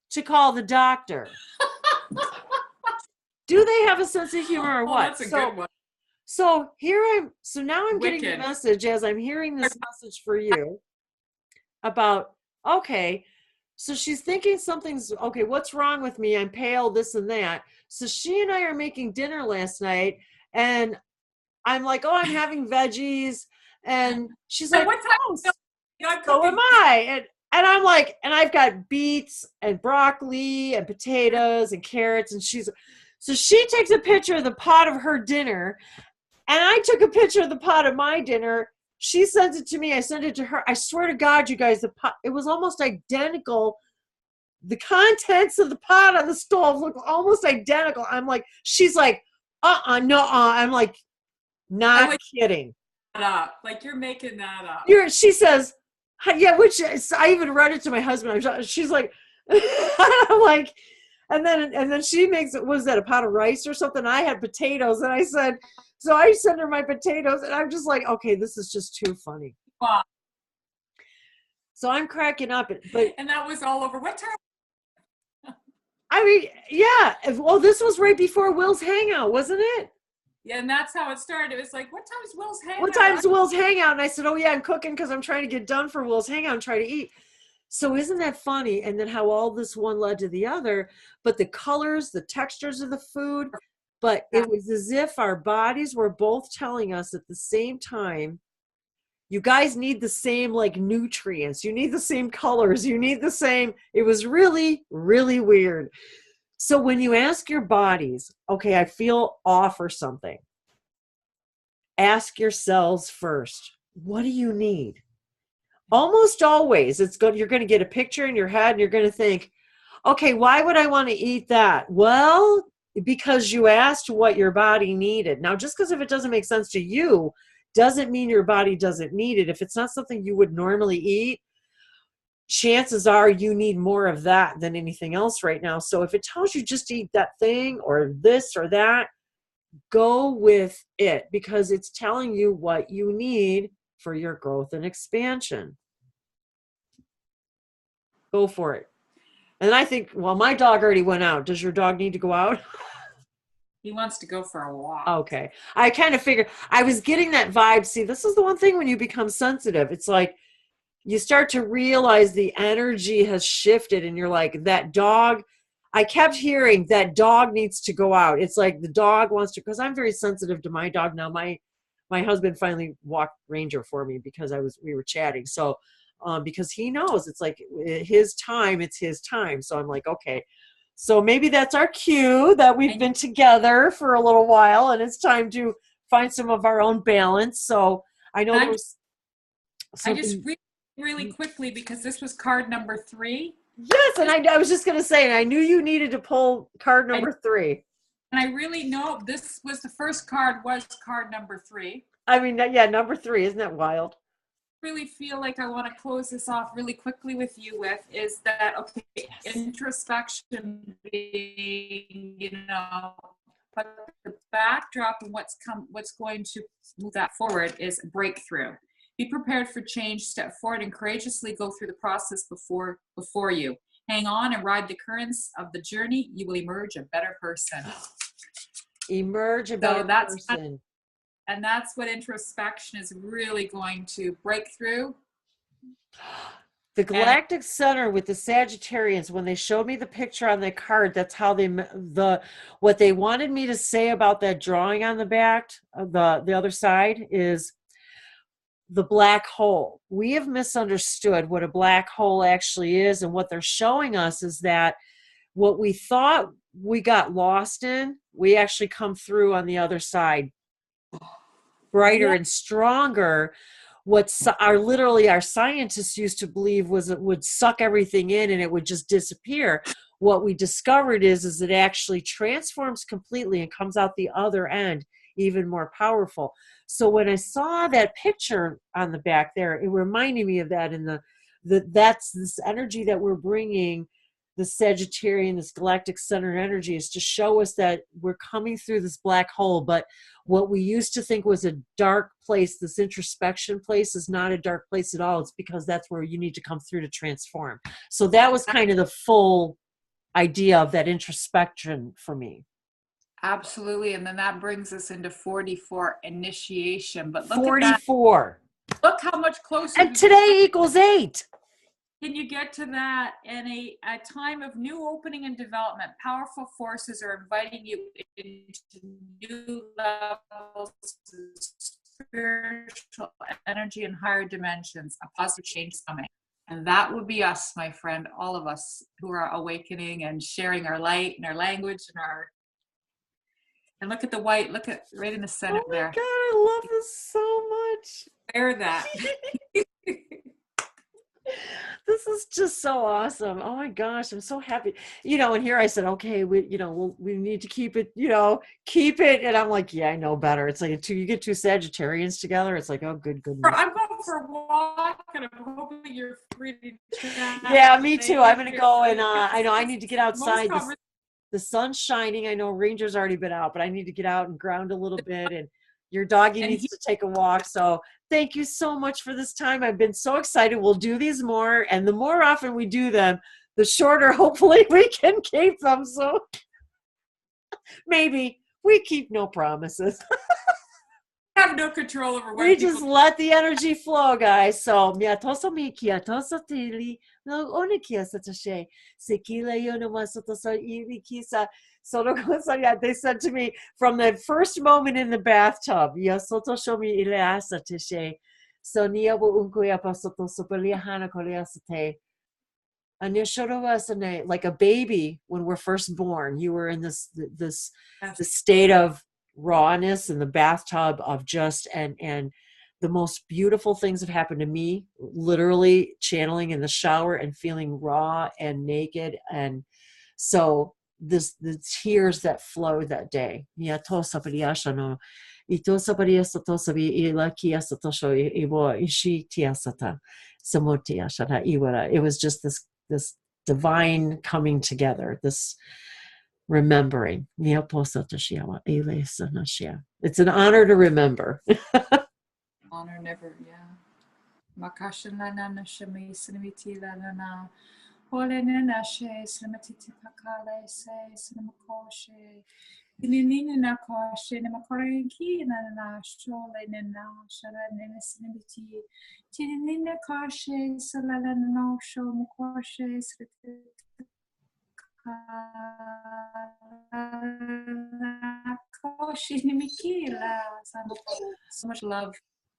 to call the doctor. Do they have a sense of humor or what? That's a good one. So now I'm getting the message as I'm hearing this message for you about, okay, so she's thinking something's, okay, what's wrong with me? I'm pale, this and that. So she and I are making dinner last night, and I'm like, I'm having veggies. And she's like, so am I. And I'm like, and I've got beets and broccoli and potatoes and carrots. And so she takes a picture of the pot of her dinner, and I took a picture of the pot of my dinner. She sends it to me. I sent it to her. I swear to God, you guys, the pot, it was almost identical. The contents of the pot on the stove look almost identical. I'm like, she's like, no. I'm like, not kidding. Up. Like you're making that up. She says, yeah, which I even read it to my husband. She's like, I'm like, and then she makes it, was that a pot of rice or something? I had potatoes, and I said, so I sent her my potatoes, and I'm just like, okay, this is just too funny. Wow. So I'm cracking up, and that was all over. What time? I mean, yeah. Well, this was right before Will's hangout, wasn't it? Yeah, and that's how it started. It was like, what time's Will's hangout? What time's Will's hangout? And I said, oh yeah, I'm cooking because I'm trying to get done for Will's hangout and try to eat. So isn't that funny? And then how all this one led to the other, but the colors, the textures of the food, but it was as if our bodies were both telling us at the same time, you guys need the same like nutrients. You need the same colors. You need the same. It was really, really weird. So when you ask your bodies, okay, I feel off or something, ask your cells first, what do you need? Almost always you're going to get a picture in your head, and you're going to think, okay, why would I want to eat that? Well, because you asked what your body needed. Now, just because if it doesn't make sense to you doesn't mean your body doesn't need it. If it's not something you would normally eat, chances are you need more of that than anything else right now. So if it tells you just to eat that thing or this or that, go with it, because it's telling you what you need for your growth and expansion. Go for it. And I think, well, my dog already went out. Does your dog need to go out? He wants to go for a walk. Okay. I kind of figured, I was getting that vibe. See, this is the one thing when you become sensitive. It's like, you start to realize the energy has shifted, and you're like, that dog, I kept hearing that dog needs to go out. It's like the dog wants to, because I'm very sensitive to my dog now. My husband finally walked Ranger for me because we were chatting. So because he knows it's like his time, it's his time. So I'm like, okay, so maybe that's our cue that we've been together for a little while and it's time to find some of our own balance. So I know there was something. I just read really quickly because this was card number 3. Yes, and I was just going to say, and I knew you needed to pull card number 3. And I really know this was the first card, was card number 3. I mean, yeah, number 3. Isn't that wild? Really feel like I want to close this off really quickly with you with is that, okay, yes. Introspection being, but the backdrop and what's going to move that forward is breakthrough. Be prepared for change, step forward and courageously go through the process before you. Hang on and ride the currents of the journey. You will emerge a better person. Emerge a better person. And that's what introspection is really going to break through. The Galactic Center with the Sagittarians, when they showed me the picture on the card, that's how what they wanted me to say about that drawing on the back, the other side, is the black hole. We have misunderstood what a black hole actually is, and what they're showing us is that what we thought we got lost in, we actually come through on the other side brighter and stronger. What our scientists used to believe was it would suck everything in and it would just disappear. What we discovered is it actually transforms completely and comes out the other end even more powerful. So when I saw that picture on the back there, it reminded me of that, and that's this energy that we're bringing. The Sagittarian, this galactic center energy, is to show us that we're coming through this black hole. But what we used to think was a dark place, this introspection place, is not a dark place at all. It's because that's where you need to come through to transform. So that was kind of the full idea of that introspection for me. Absolutely. And then that brings us into 44, initiation. But look 44. At that. Look how much closer. And today equals 8. Can you get to that in a time of new opening and development? Powerful forces are inviting you into new levels of spiritual energy and higher dimensions. A positive change is coming. And that would be us, my friend, all of us who are awakening and sharing our light and our language and look at the white, look at right in the center there. Oh my God, I love this so much. Wear that. This is just so awesome. Oh my gosh, I'm so happy. And here I said, okay, we need to keep it, keep it. And I'm like, yeah, I know better. It's like you get 2 Sagittarians together. It's like, oh, good. I'm going for a walk and I'm hoping you're free to chat. Yeah, me too. I'm going to go and I know I need to get outside. The sun's shining. I know Ranger's already been out, but I need to get out and ground a little bit. And your doggy needs to take a walk. So thank you so much for this time. I've been so excited. We'll do these more. And the more often we do them, the shorter, hopefully, we can keep them. So maybe we keep no promises. Have no control over when we just let the energy flow, guys. So miatoso miki atoso tili no onikia satashe sekila yono masotoso ibikisa. So they said to me from the first moment in the bathtub, yasoto shomi ileasa teshe. So niabo unkuya pasoto sopaliahana koleasate. Like a baby when we're first born, you were in this the state of rawness in the bathtub of just and the most beautiful things have happened to me, literally channeling in the shower and feeling raw and naked. And so the tears that flowed that day, it was just this divine coming together, this remembering. It's an honor to remember. Honor never, yeah. So much love.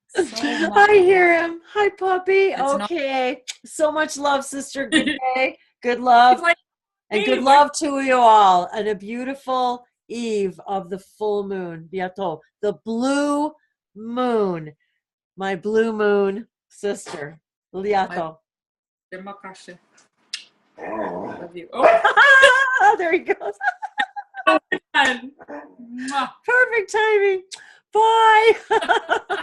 So I much. hear him. Hi, puppy. It's not Okay. So much love, sister. Good day. Good love. He's like, And "Hey, good love to you all. And a beautiful eve of the full moon. Bientôt. The blue moon. My blue moon sister. Liato. Demakasha. Love you. Oh, There he goes. done. Mwah. Perfect timing. Bye.